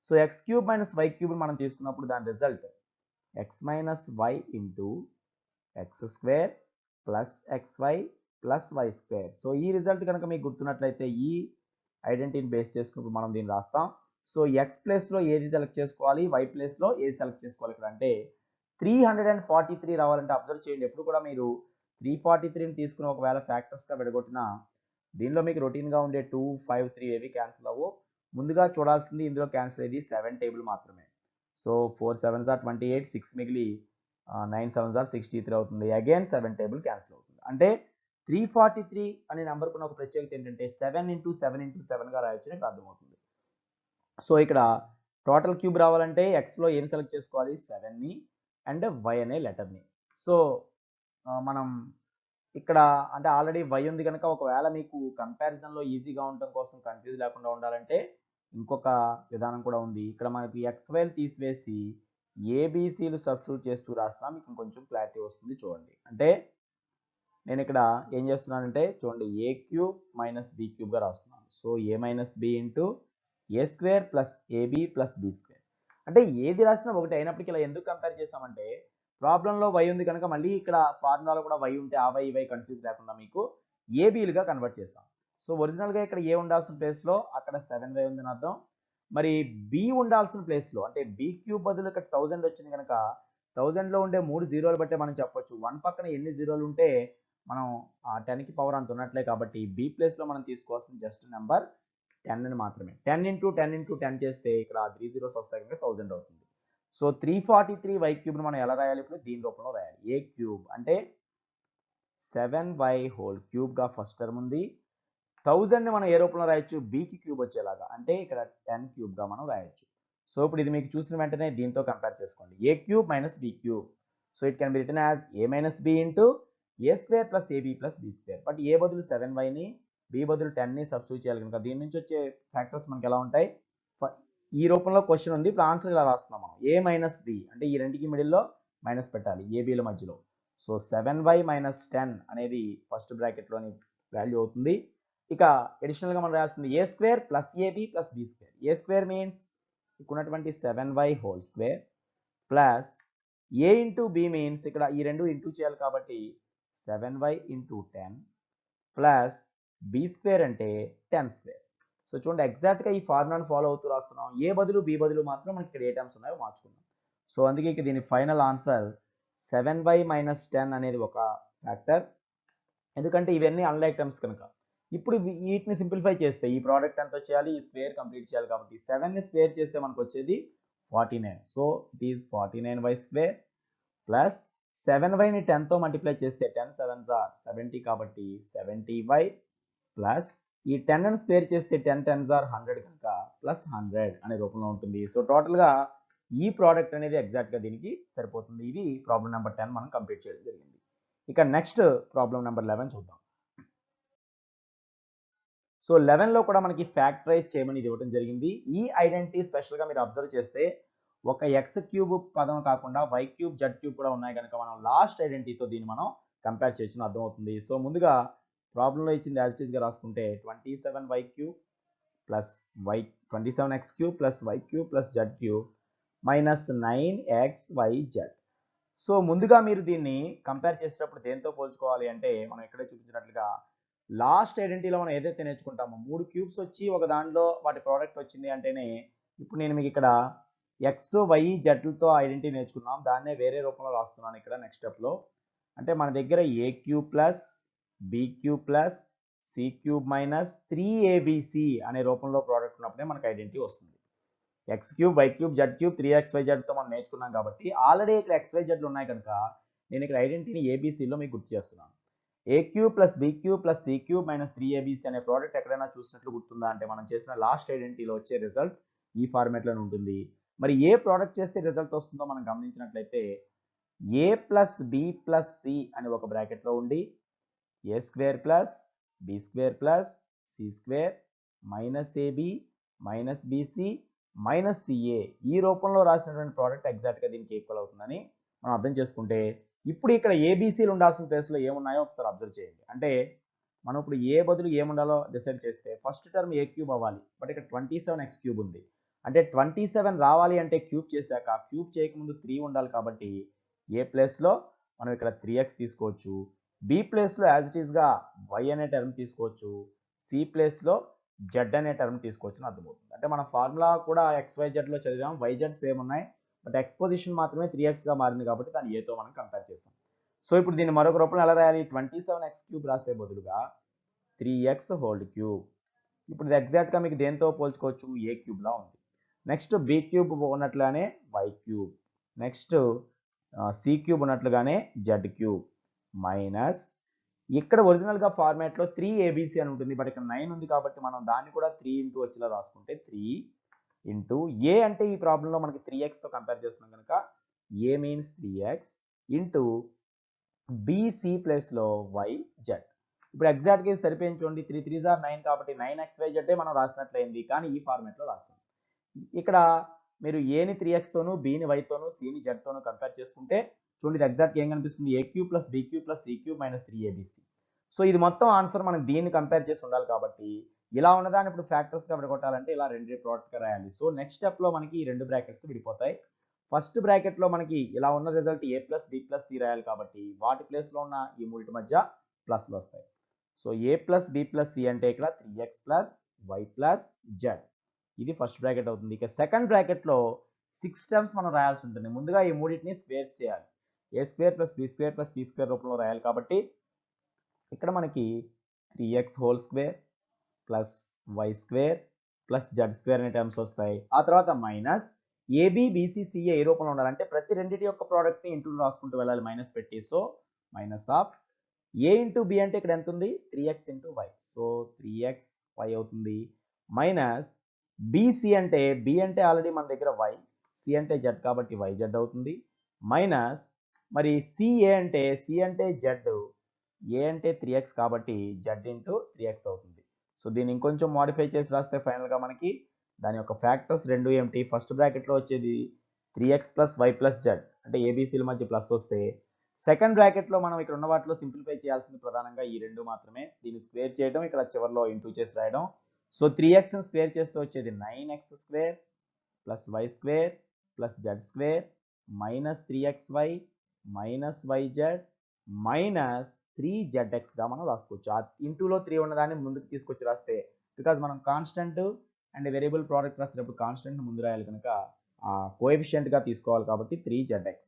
So x cube minus y cube మనం తీసుకున్నప్పుడు దాని result x minus y into x square plus xy plus y square. So ఈ రిజల్ట్ కనుక మీకు గుర్తున్నట్లయితే ఈ ఐడెంటిటీని బేస్ చేసుకున్నప్పుడు మనం దీన్ని రాస్తాం. సో x ప్లేస్లో ఏది సెలెక్ట్ చేసుకోవాలి, y ప్లేస్లో ఏది సెలెక్ట్ చేసుకోవాలి ఇక్కడ అంటే 343 రావాలంటే అబ్జర్వ్ చేయండి, ఎప్పుడు కూడా మీరు 343ని తీసుకుని ఒకవేళ ఫ్యాక్టర్స్గా విడగొట్టినా దీనిలో మీకు రొటీన్గా ఉండే 2 5 3 ఏవి క్యాన్సిల్ అవ్వు. ముందుగా చూడాల్సింది ఇందులో క్యాన్సిల్ అయ్యేది 7 టేబుల్ మాత్రమే. సో 4 7s are 28, 6 మిగిలి 9 7s are 63 అవుతుంది. అగైన్ 7 టేబుల్ క్యాన్సిల్ అవుతుంది. అంటే 343 అనే నెంబర్కు ఒక ప్రత్యేకత ఏంటంటే 7 ఇంటూ 7 ఇంటూ 7గా రాయొచ్చని ఇక్కడ అర్థమవుతుంది. సో ఇక్కడ టోటల్ క్యూబ్ రావాలంటే ఎక్స్లో ఏం సెలెక్ట్ చేసుకోవాలి, 7ని అండ్ y అనే లెటర్ని. సో మనం ఇక్కడ అంటే ఆల్రెడీ y ఉంది కనుక ఒకవేళ మీకు కంపారిజన్లో ఈజీగా ఉండటం కోసం కన్ఫ్యూజ్ లేకుండా ఉండాలంటే ఇంకొక విధానం కూడా ఉంది. ఇక్కడ మనకి xy తీసివేసి ఏబీసీలు సబ్స్టిట్యూట్ చేస్తూ రాస్తున్నా మీకు ఇంకొంచెం క్లారిటీ వస్తుంది చూడండి. అంటే నేను ఇక్కడ ఏం చేస్తున్నానంటే చూడండి, ఏ క్యూబ్ మైనస్ బి క్యూబ్గా రాస్తున్నాను. So A minus B into A square plus AB plus B square. అంటే ఏది రాసినా ఒకటి అయినప్పటికీ ఇలా ఎందుకు కంపేర్ చేసామంటే ప్రాబ్లంలో y ఉంది కనుక మళ్ళీ ఇక్కడ ఫార్ములాలో కూడా y ఉంటే ఆ y కన్ఫ్యూజ్ లేకుండా మీకు ఏబీలుగా కన్వర్ట్ చేసాం. సో ఒరిజినల్గా ఇక్కడ ఏ ఉండాల్సిన ప్లేస్లో అక్కడ 7y ఉందని అర్థం. మరి బి ఉండాల్సిన ప్లేస్లో అంటే బి క్యూబ్ బదులు ఇక్కడ 1000 వచ్చింది కనుక 1000లో ఉండే 3 జీరోలు బట్టే మనం చెప్పొచ్చు 1 పక్కన ఎన్ని జీరోలు ఉంటే మనం ఆ 10కి పవర్ అంత ఉన్నట్లే. కాబట్టి బి ప్లేస్లో మనం తీసుకోవాల్సిన జస్ట్ నెంబర్ 10 అని మాత్రమే. 10 ఇంటూ 10 ఇంటూ 10 చేస్తే ఇక్కడ 3 జీరోస్ వస్తాయి కనుక 1000 అవుతుంది. సో 343y క్యూబ్ని మనం ఎలా రాయాలి, ఇప్పుడు దీని రూపంలో రాయాలి. ఏ క్యూబ్ అంటే 7y హోల్ క్యూబ్గా ఫస్ట్ టర్మ్ ఉంది, 1000ని మనం ఏ రూపంలో రాయొచ్చు, బీకి క్యూబ్ వచ్చేలాగా, అంటే ఇక్కడ 10 క్యూబ్గా మనం రాయొచ్చు. సో ఇప్పుడు ఇది మీకు చూసిన వెంటనే దీంతో కంపేర్ చేసుకోండి, A cube minus B cube. So it can be written as A minus B into A square plus AB plus B square. But A బదులు 7yని, బి బదులు 10ని సబ్స్టిట్యూట్ చేయాలి కనుక దీని నుంచి వచ్చే ఫ్యాక్టర్స్ మనకి ఎలా ఉంటాయి, ఈ రూపంలో క్వశ్చన్ ఉంది, ఇప్పుడు ఆన్సర్ ఇలా రాస్తున్నాం మనం, ఏ మైనస్ బి అంటే ఈ రెండుకి మిడిల్లో మైనస్ పెట్టాలి ఏబీల మధ్యలో. సో 7y మైనస్ 10 అనేది ఫస్ట్ బ్రాకెట్లోని వాల్యూ అవుతుంది. ఇక అడిషనల్గా మనం రాయాల్సింది A square plus AB plus B square. A square means ఇక్కడ ఉన్నటువంటి 7y whole square plus A into B means ఇక్కడ ఈ రెండు ఇంటూ చేయాలి కాబట్టి 7y into 10 plus B square అంటే 10 స్క్వేర్. సో చూడండి ఎగ్జాక్ట్గా ఈ ఫార్ములాను ఫాలో అవుతూ రాస్తున్నాం, ఏ బదులు బి బదులు మాత్రం మనకి ఇక్కడ ఏ టర్మ్స్ ఉన్నాయో మార్చుకున్నాం. సో అందుకే ఇక దీని ఫైనల్ ఆన్సర్ 7y మైనస్ 10 అనేది ఒక ఫ్యాక్టర్, ఎందుకంటే ఇవన్నీ అన్లైక్ టర్మ్స్ కనుక. ఇప్పుడు వీటిని సింప్లిఫై చేస్తే ఈ ప్రోడక్ట్ ఎంత చేయాలి, ఈ స్క్వేర్ కంప్లీట్ చేయాలి కాబట్టి 7ని స్క్వేర్ చేస్తే మనకు వచ్చేది 49. So it is 49y square plus 7yని 10తో మల్టిప్లై చేస్తే 10 7s are 70 కాబట్టి 70y ప్లస్ ఈ 10ని స్క్వేర్ చేస్తే 10 10s are 100 కనుక ప్లస్ 100 అనే రూపంలో ఉంటుంది. సో టోటల్గా ఈ ప్రోడక్ట్ అనేది ఎగ్జాక్ట్గా దీనికి సరిపోతుంది. ఇది ప్రాబ్లం నెంబర్ 10 మనం కంప్లీట్ చేయడం జరిగింది. ఇక నెక్స్ట్ ప్రాబ్లం నెంబర్ 11 చూద్దాం. సో 11లో కూడా మనకి ఫ్యాక్టరైజ్ చేయమని ఇది ఇవ్వడం జరిగింది. ఈ ఐడెంటిటీ స్పెషల్గా మీరు అబ్జర్వ్ చేస్తే ఒక ఎక్స్ క్యూబ్ పదం కాకుండా వై క్యూబ్ జెడ్ క్యూబ్ కూడా ఉన్నాయి కనుక మనం లాస్ట్ ఐడెంటిటీతో దీన్ని మనం కంపేర్ చేయొచ్చు అర్థమవుతుంది. సో ముందుగా ప్రాబ్లంలో ఇచ్చింది యాజ్ ఇట్ ఈస్గా రాసుకుంటే 27y cube plus 27x cube plus why cube plus z cube minus 9xyz. So ముందుగా మీరు దీన్ని కంపేర్ చేసేటప్పుడు దేంతో పోల్చుకోవాలి అంటే మనం ఇక్కడే చూపించినట్లుగా లాస్ట్ ఐడెంటిటీలో మనం ఏదైతే నేర్చుకుంటామో 3 క్యూబ్స్ వచ్చి ఒక దాంట్లో వాటి ప్రోడక్ట్ వచ్చింది అంటేనే, ఇప్పుడు నేను మీకు ఇక్కడ ఎక్స్ వై జెడ్లతో ఐడెంటిటీ నేర్చుకున్నాం, దాన్నే వేరే రూపంలో రాస్తున్నాను ఇక్కడ నెక్స్ట్ స్టెప్లో. అంటే మన దగ్గర A cube plus B cube plus C cube minus 3abc అనే రూపంలో ప్రోడక్ట్ ఉన్నప్పుడే మనకు ఐడెంటిటీ వస్తుంది. X cube Y cube Z cube 3xyzతో మనం నేర్చుకున్నాం కాబట్టి ఆల్రెడీ ఇక్కడ xyzలు ఉన్నాయి కనుక నేను ఇక్కడ ఐడెంటిటీని ఏబీసీలో మీకు గుర్తు చేస్తున్నాను. A cube plus B cube plus C cube minus 3abc అనే ప్రోడక్ట్ ఎక్కడైనా చూసినట్లు గుర్తుందా అంటే మనం చేసిన లాస్ట్ ఐడెంటిటీలో వచ్చే రిజల్ట్ ఈ ఫార్మేట్లోనే ఉంటుంది. మరి ఏ ప్రోడక్ట్ చేస్తే రిజల్ట్ వస్తుందో మనం గమనించినట్లయితే A plus B plus C అని ఒక బ్రాకెట్లో ఉండి A square plus B square plus C square minus AB minus BC minus CA ఈ రూపంలో రాసినటువంటి ప్రోడక్ట్ ఎగ్జాక్ట్గా దీనికి ఈక్వల్ అవుతుందని మనం అర్థం చేసుకుంటే, ఇప్పుడు ఇక్కడ ఏబీసీలు ఉండాల్సిన ప్లేస్లో ఏమున్నాయో ఒకసారి అబ్జర్వ్ చేయండి. అంటే మనం ఇప్పుడు ఏ బదులు ఏముండాలో డిసైడ్ చేస్తే ఫస్ట్ టర్మ్ ఏ క్యూబ్ అవ్వాలి, బట్ ఇక్కడ 27x క్యూబ్ ఉంది. అంటే 27 రావాలి అంటే క్యూబ్ చేశాక క్యూబ్ చేయకముందు 3 ఉండాలి కాబట్టి ఏ ప్లేస్లో మనం ఇక్కడ 3x తీసుకోవచ్చు, బి ప్లేస్లో యాజ్ ఇట్ ఈస్గా వై అనే టర్మ్ తీసుకోవచ్చు, సి ప్లేస్లో జెడ్ అనే టర్మ్ తీసుకోవచ్చు అని అర్థమవుతుంది. అంటే మన ఫార్ములా కూడా XYZలో చదివాం, YZ సేమ్ ఉన్నాయి, బట్ ఎక్స్పోజిషన్ మాత్రమే 3xగా మారింది కాబట్టి దాన్ని ఏతో మనం కంపేర్ చేసాం. సో ఇప్పుడు దీన్ని మరొక రూపంలో ఎలా రాయాలి, 27x క్యూబ్ రాసే బదులుగా 3x హోల్ క్యూబ్. ఇప్పుడు ఇది ఎగ్జాక్ట్గా మీకు దేంతో పోల్చుకోవచ్చు, ఏ క్యూబ్లా ఉంది. నెక్స్ట్ బి క్యూబ్ ఉన్నట్లుగానే Y cube, next C cube ఉన్నట్లుగానే జెడ్ క్యూబ్ మైనస్ ఇక్కడ ఒరిజినల్గా ఫార్మాట్లో 3abc అని ఉంటుంది, బట్ ఇక్కడ 9 ఉంది కాబట్టి మనం దాన్ని కూడా 3 ఇంటూ వచ్చేలా రాసుకుంటే 3 ఇంటూ ఏ అంటే ఈ ప్రాబ్లంలో మనకి 3xతో కంపేర్ చేస్తున్నాం కనుక ఏ మీన్స్ 3x ఇంటూ బీసీ ప్లేస్లో YZ. ఇప్పుడు ఎగ్జాక్ట్గా ఇది సరిపోయింది చూడండి, 3 3s are 9 కాబట్టి 9xyz మనం రాసినట్లయింది, కానీ ఈ ఫార్మాట్లో రాసాం. ఇక్కడ మీరు ఏని 3xతోనూ బిని వైతోనూ సిని జెడ్తోనూ కంపేర్ చేసుకుంటే చూడండి ఇది ఎగ్జాక్ట్ ఏం కనిపిస్తుంది, A cube plus B cube plus C cube minus 3abc. So ఇది మొత్తం ఆన్సర్ మనం దీన్ని కంపేర్ చేసి ఉండాలి కాబట్టి ఇలా ఉన్నదాన్ని ఇప్పుడు ఫ్యాక్టర్స్గా విడగొట్టాలంటే ఇలా రెండు ప్రోడక్ట్గా రాయాలి. సో నెక్స్ట్ స్టెప్లో మనకి ఈ రెండు బ్రాకెట్స్ విడిపోతాయి. ఫస్ట్ బ్రాకెట్లో మనకి ఇలా ఉన్న రిజల్ట్ ఏ ప్లస్ బి ప్లస్ సి రాయాలి కాబట్టి వాటి ప్లేస్లో ఉన్న ఈ మూడింటి మధ్య ప్లస్లు వస్తాయి. So a plus B plus c అంటే ఇక్కడ 3x plus y plus z, ఇది ఫస్ట్ బ్రాకెట్ అవుతుంది. ఇక సెకండ్ బ్రాకెట్లో 6 టర్మ్స్ మనం రాయాల్సి ఉంటుంది. ముందుగా ఈ మూడింటిని స్క్వేర్స్ చేయాలి, A square plus B square plus C square రూపంలో రాయాలి కాబట్టి ఇక్కడ మనకి 3x whole square plus why square plus Z square అనే టర్మ్స్ వస్తాయి. ఆ తర్వాత మైనస్ ఏబి బీసీ సిఏ ఏ రూపంలో ఉండాలంటే ప్రతి రెండింటి యొక్క ప్రోడక్ట్ని ఇంటూ రాసుకుంటూ వెళ్ళాలి మైనస్ పెట్టి. So minus of a into b అంటే ఇక్కడ ఎంత ఉంది 3x into why, so 3x y అవుతుంది, మైనస్ బీసీ అంటే బి అంటే ఆల్రెడీ మన దగ్గర వై, సి అంటే జెడ్ కాబట్టి వై జెడ్ అవుతుంది, మైనస్ మరి సిఏ అంటే సి అంటే జెడ్, ఏ అంటే 3x కాబట్టి జెడ్ ఇంటూ 3x అవుతుంది. సో దీన్ని ఇంకొంచెం మాడిఫై చేసి రాస్తే ఫైనల్గా మనకి దాని యొక్క ఫ్యాక్టర్స్ రెండు ఏమిటి, ఫస్ట్ బ్రాకెట్లో వచ్చేది 3x plus y plus Z అంటే ఏబీసీల మధ్య ప్లస్ వస్తే, సెకండ్ బ్రాకెట్లో మనం ఇక్కడ ఉన్న వాటిలో సింప్లిఫై చేయాల్సింది ప్రధానంగా ఈ రెండు మాత్రమే, దీన్ని స్క్వేర్ చేయడం, ఇక్కడ చివరిలో ఇంటూ చేసి రాయడం. సో 3xని స్క్వేర్ చేస్తే వచ్చేది 9x square plus why square plus Z square minus 3xy minus y z minus 3zxగా మనం రాసుకోవచ్చు. ఆ ఇంటూలో 3 ఉన్నదాన్ని ముందుకు తీసుకొచ్చి రాస్తే, బికాజ్ మనం కాన్స్టెంట్ అండ్ వేరియబుల్ ప్రోడక్ట్ రాసేటప్పుడు కాన్స్టెంట్ ముందు రాయాలి కనుక కోఎఫిషియంట్గా తీసుకోవాలి కాబట్టి 3zx,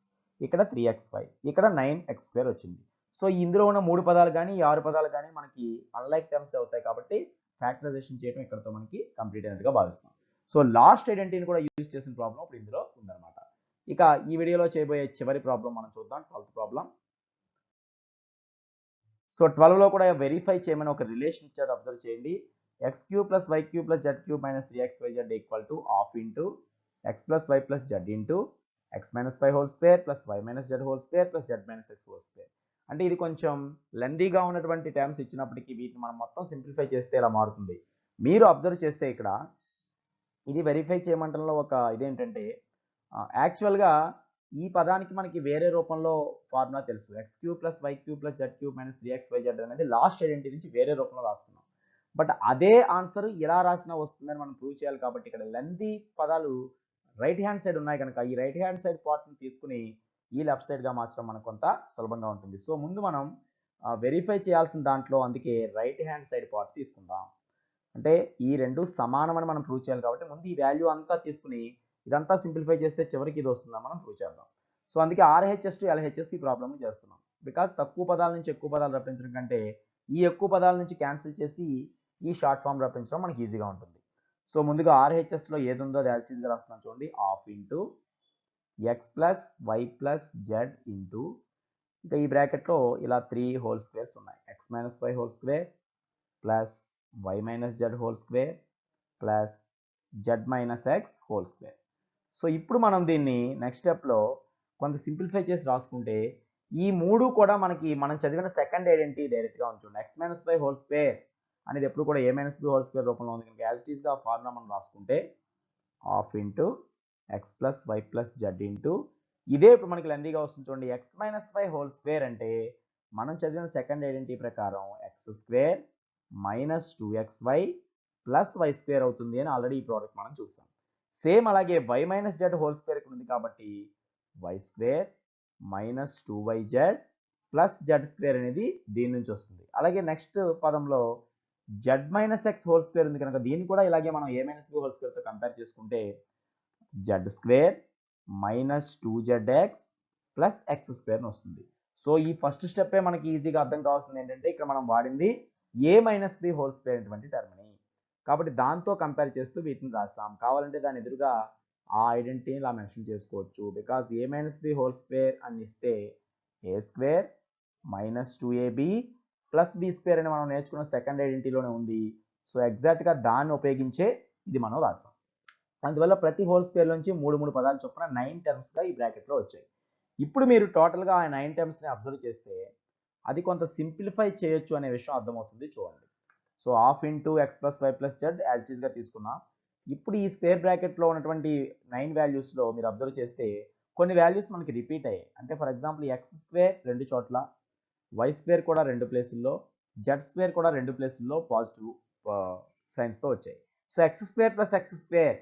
ఇక్కడ 3xy, ఇక్కడ 9x² వచ్చింది. సో ఇందులో ఉన్న 3 పదాలు కానీ ఈ 6 పదాలు కానీ మనకి అన్లైక్ టర్మ్స్ అవుతాయి కాబట్టి ఫ్యాక్టరైజేషన్ చేయడం ఇక్కడతో మనకి కంప్లీట్ అయినట్టుగా భావిస్తాం. సో లాస్ట్ ఐడెంటిటీని కూడా యూజ్ చేసిన ప్రాబ్లం ఇప్పుడు ఇందులో ఉందన్నమాట. ఇక ఈ వీడియోలో చేయబోయే చివరి ప్రాబ్లం మనం చూద్దాం, 12th ప్రాబ్లం. సో 12లో కూడా వెరిఫై చేయమని ఒక రిలేషన్ ఇచ్చారు, అబ్జర్వ్ చేయండి. x³ plus y³ plus z³ minus 3xyz equal to half into x plus y plus z into x minus y whole square plus y minus z whole square plus z minus x whole square. అంటే ఇది కొంచెం లెందీగా ఉన్నటువంటి terms ఇచ్చినప్పటికీ వీటిని మనం మొత్తం simplify చేస్తే ఇలా మారుతుంది. మీరు అబ్జర్వ్ చేస్తే ఇక్కడ ఇది వెరిఫై చేయమంటంలో ఒక ఇదేంటంటే, యాక్చువల్గా ఈ పదానికి మనకి వేరే రూపంలో ఫార్ములా తెలుసు, x³ plus y³ plus z³ minus 3xyz అనేది లాస్ట్ ఐడెంటిటీ నుంచి వేరే రూపంలో రాసుకున్నాం. బట్ అదే ఆన్సర్ ఇలా రాసినా వస్తుందని మనం ప్రూవ్ చేయాలి కాబట్టి ఇక్కడ లెందీ పదాలు రైట్ హ్యాండ్ సైడ్ ఉన్నాయి కనుక ఈ రైట్ హ్యాండ్ సైడ్ పార్ట్ని తీసుకుని ఈ లెఫ్ట్ సైడ్గా మార్చడం మనకు కొంత సులభంగా ఉంటుంది. సో ముందు మనం వెరిఫై చేయాల్సిన దాంట్లో అందుకే రైట్ హ్యాండ్ సైడ్ పార్ట్ తీసుకుందాం. అంటే ఈ రెండు సమానమని మనం ప్రూవ్ చేయాలి కాబట్టి ముందు ఈ వాల్యూ అంతా తీసుకుని ఇదంతా సింప్లిఫై చేస్తే చివరికి ఇది వస్తుందని మనం ప్రూవ్ చేద్దాం. సో అందుకే RHS టు LHS ఈ ప్రాబ్లమ్ చేస్తున్నాం. బికాస్ తక్కువ పదాల నుంచి ఎక్కువ పదాలు రప్పించడం కంటే ఈ ఎక్కువ పదాల నుంచి క్యాన్సిల్ చేసి ఈ షార్ట్ ఫామ్ రప్పించడం మనకి ఈజీగా ఉంటుంది. సో ముందుగా RHSలో ఏది ఉందో అది యాజ్ ఇట్ ఈస్గా రాస్తున్నాం చూడండి, half into x plus y plus z into ఇంకా ఈ బ్రాకెట్లో ఇలా 3 హోల్ స్క్వేర్స్ ఉన్నాయి, x minus y whole square plus y minus z whole square plus z minus x whole square. So ఇప్పుడు మనం దీన్ని నెక్స్ట్ స్టెప్లో కొంత సింప్లిఫై చేసి రాసుకుంటే ఈ మూడు కూడా మనకి మనం చదివిన సెకండ్ ఐడెంటిటీ డైరెక్ట్గా ఉంచుండి, x minus y whole square అనేది ఎప్పుడు కూడా a minus b whole square రూపంలో ఉంది కనుక యాజ్ ఇట్ ఈస్గా ఫార్ములా మనం రాసుకుంటే half into x plus y plus z into ఇదే ఇప్పుడు మనకి లెందీగా వస్తుంది చూడండి, x minus y whole square అంటే మనం చదివిన సెకండ్ ఐడెంటిటీ ప్రకారం x square minus 2xy plus why square అవుతుంది అని ఆల్రెడీ ఈ ప్రోడక్ట్ మనం చూస్తాం. సేమ్ అలాగే y minus z whole square ఇక్కడ ఉంది కాబట్టి y square minus 2yz plus Z square అనేది దీని నుంచి వస్తుంది. అలాగే నెక్స్ట్ పదంలో z minus x whole square ఉంది కనుక దీన్ని కూడా ఇలాగే మనం a మైనస్ బి హోల్ స్క్వేర్తో కంపేర్ చేసుకుంటే z square minus 2zx plus x square వస్తుంది. సో ఈ ఫస్ట్ స్టెప్పే మనకి ఈజీగా అర్థం కావాల్సింది ఏంటంటే ఇక్కడ మనం వాడింది a minus b whole square అటువంటి టర్మ్ని కాబట్టి దాంతో కంపేర్ చేస్తూ వీటిని రాస్తాం. కావాలంటే దాని ఎదురుగా ఆ ఐడెంటిటీని ఇలా మెన్షన్ చేసుకోవచ్చు. Because a minus b whole square అని ఇస్తే a square minus 2ab plus B square అని మనం నేర్చుకున్న సెకండ్ ఐడెంటిటీలోనే ఉంది. సో ఎగ్జాక్ట్గా దాన్ని ఉపయోగించే ఇది మనం రాస్తాం. అందువల్ల ప్రతి హోల్ స్క్వేర్ నుంచి 3 పదాలు చొప్పున 9 టర్మ్స్గా ఈ బ్రాకెట్లో వచ్చాయి. ఇప్పుడు మీరు టోటల్గా ఆ 9 టర్మ్స్ని అబ్జర్వ్ చేస్తే అది కొంత సింప్లిఫై చేయొచ్చు అనే విషయం అర్థమవుతుంది చూడండి. So half into x plus y plus z as it ఈస్గా తీసుకున్నాం. ఇప్పుడు ఈ స్క్వేర్ బ్రాకెట్లో ఉన్నటువంటి 9 వాల్యూస్లో మీరు అబ్జర్వ్ చేస్తే కొన్ని వాల్యూస్ మనకి రిపీట్ అయ్యాయి. అంటే ఫర్ ఎగ్జాంపుల్ ఎక్స్ స్క్వేర్ 2 చోట్ల, వై స్క్వేర్ కూడా 2 ప్లేసుల్లో, జెడ్ స్క్వేర్ కూడా 2 ప్లేసుల్లో పాజిటివ్ సైన్స్తో వచ్చాయి. So X square plus x square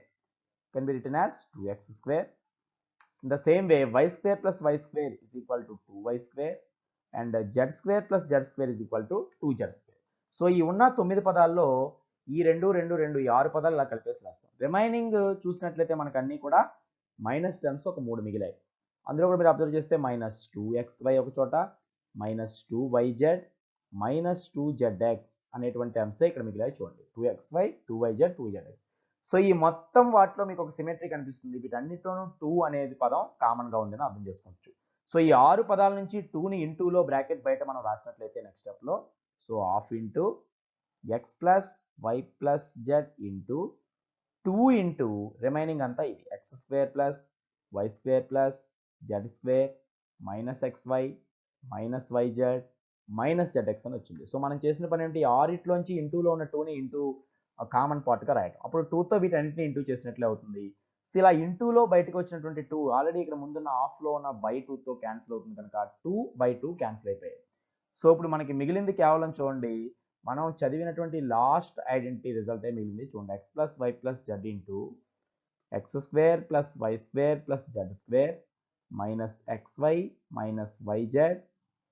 can be written as 2x square. In the same way y square plus y square is equal to 2y square and z square plus z square is equal to 2z square. So ఈ ఉన్న 9 పదాల్లో ఈ 2 6 పదాలు ఇలా కలిపేసి రాస్తాం. Remaining చూసినట్లయితే మనకు అన్నీ కూడా మైనస్ టర్మ్స్ ఒక 3 మిగిలాయి. అందులో కూడా మీరు అబ్జర్వ్ చేస్తే మైనస్ 2xy ఒక చోట, మైనస్ 2yz మైనస్ 2zx అనేటువంటి టర్మ్సే ఇక్కడ మిగిలాయి చూడండి, 2xy 2yz 2zx. సో ఈ మొత్తం వాటిలో మీకు ఒక సిమెట్రీ కనిపిస్తుంది, వీటన్నిటిలోనూ 2 అనేది పదం కామన్గా ఉందని అర్థం చేసుకోవచ్చు. సో ఈ 6 పదాల నుంచి 2ని ఇంటూలో బ్రాకెట్ బయట మనం రాసినట్లయితే నెక్స్ట్ స్టెప్లో so half into x plus y plus z into 2 into remaining అంతా ఇది x square plus why square plus Z square minus x y minus y z minus z x అని వచ్చింది. సో మనం చేసిన పని ఏంటి, ఆరిట్లోంచి ఇంటూలో ఉన్న 2ని ఇంటూ కామన్ పార్ట్గా రాయడం. అప్పుడు 2తో వీటన్నిటిని ఇంటూ చేసినట్లే అవుతుంది. సో ఇలా ఇంటూలో బయటకు వచ్చినటువంటి 2 ఆల్రెడీ ఇక్కడ ముందున్న హాఫ్లో ఉన్న బై 2తో క్యాన్సిల్ అవుతుంది కనుక 2/2 క్యాన్సిల్ అయిపోయాయి. సో ఇప్పుడు మనకి మిగిలింది కేవలం చూడండి, మనం చదివినటువంటి లాస్ట్ ఐడెంటిటీ రిజల్టే మిగిలింది. చూడండి x plus y plus z into x square plus why square plus Z square minus x y minus y z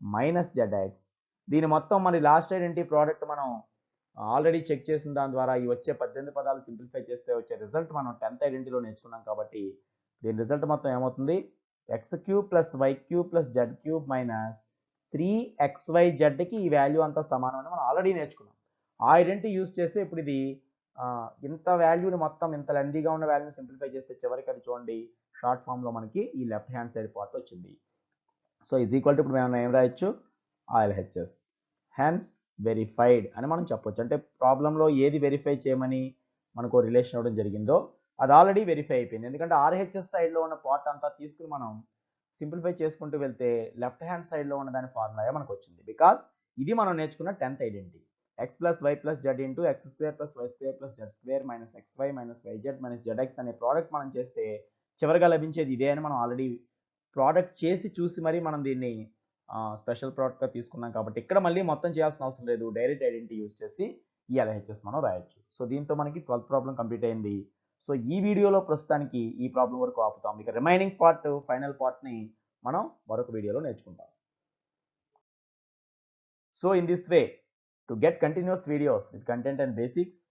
minus z x. దీని మొత్తం మరి లాస్ట్ ఐడెంటిటీ ప్రోడక్ట్ మనం ఆల్రెడీ చెక్ చేసిన దాని ద్వారా ఈ వచ్చే 18 పదాలు సింప్లిఫై చేస్తే వచ్చే రిజల్ట్ మనం 10th ఐడెంటిటీలో నేర్చుకున్నాం కాబట్టి దీని రిజల్ట్ మొత్తం ఏమవుతుంది, x cube plus why cube plus z cube minus 3xyzకి ఈ వాల్యూ అంతా సమానం అని మనం ఆల్రెడీ నేర్చుకున్నాం. ఆ ఐడెంటిటీ యూజ్ చేస్తే ఇప్పుడు ఇది ఇంత వాల్యూని మొత్తం ఇంత లెందీగా ఉన్న వాల్యూని సింప్లిఫై చేస్తే చివరికి అది చూడండి షార్ట్ ఫామ్లో మనకి ఈ లెఫ్ట్ హ్యాండ్ సైడ్ పార్ట్ వచ్చింది. సో ఈజ్ ఈక్వల్ టు ఇప్పుడు మనం ఏం రాయొచ్చు, ఆర్హెచ్ఎస్ హెన్స్ వెరిఫైడ్ అని మనం చెప్పొచ్చు. అంటే ప్రాబ్లంలో ఏది వెరిఫై చేయమని మనకు రిలేషన్ అవ్వడం జరిగిందో అది ఆల్రెడీ వెరిఫై అయిపోయింది. ఎందుకంటే ఆర్హెచ్ఎస్ సైడ్లో ఉన్న పార్ట్ అంతా తీసుకుని మనం సింప్లిఫై చేసుకుంటూ వెళ్తే లెఫ్ట్ హ్యాండ్ సైడ్లో ఉన్న దాని ఫార్ములా మనకు వచ్చింది. బికాస్ ఇది మనం నేర్చుకున్న 10th identity x plus y plus z into x square plus why square plus Z square minus x y minus y z minus z x అనే ప్రోడక్ట్ మనం చేస్తే చివరిగా లభించేది ఇదే అని మనం ఆల్రెడీ ప్రోడక్ట్ చేసి చూసి మరి మనం దీన్ని స్పెషల్ ప్రోడక్ట్గా తీసుకున్నాం కాబట్టి ఇక్కడ మళ్ళీ మొత్తం చేయాల్సిన అవసరం లేదు, డైరెక్ట్ ఐడెంటిటీ యూజ్ చేసి ఈ ఎల్హెచ్ఎస్ మనం రాయొచ్చు. సో దీంతో మనకి 12th ప్రాబ్లం కంప్లీట్ అయింది. సో ఈ వీడియోలో ప్రస్తుతానికి ఈ ప్రాబ్లం వరకు ఆపుతాం. ఇక రిమైనింగ్ పార్ట్ ఫైనల్ పార్ట్ని మనం మరొక వీడియోలో నేర్చుకుంటాం. So in this way to get continuous videos with content and basics,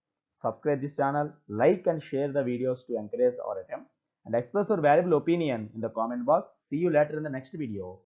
subscribe this channel, like and share the videos to encourage our attempt, and express your valuable opinion in the comment box. See you later in the next video.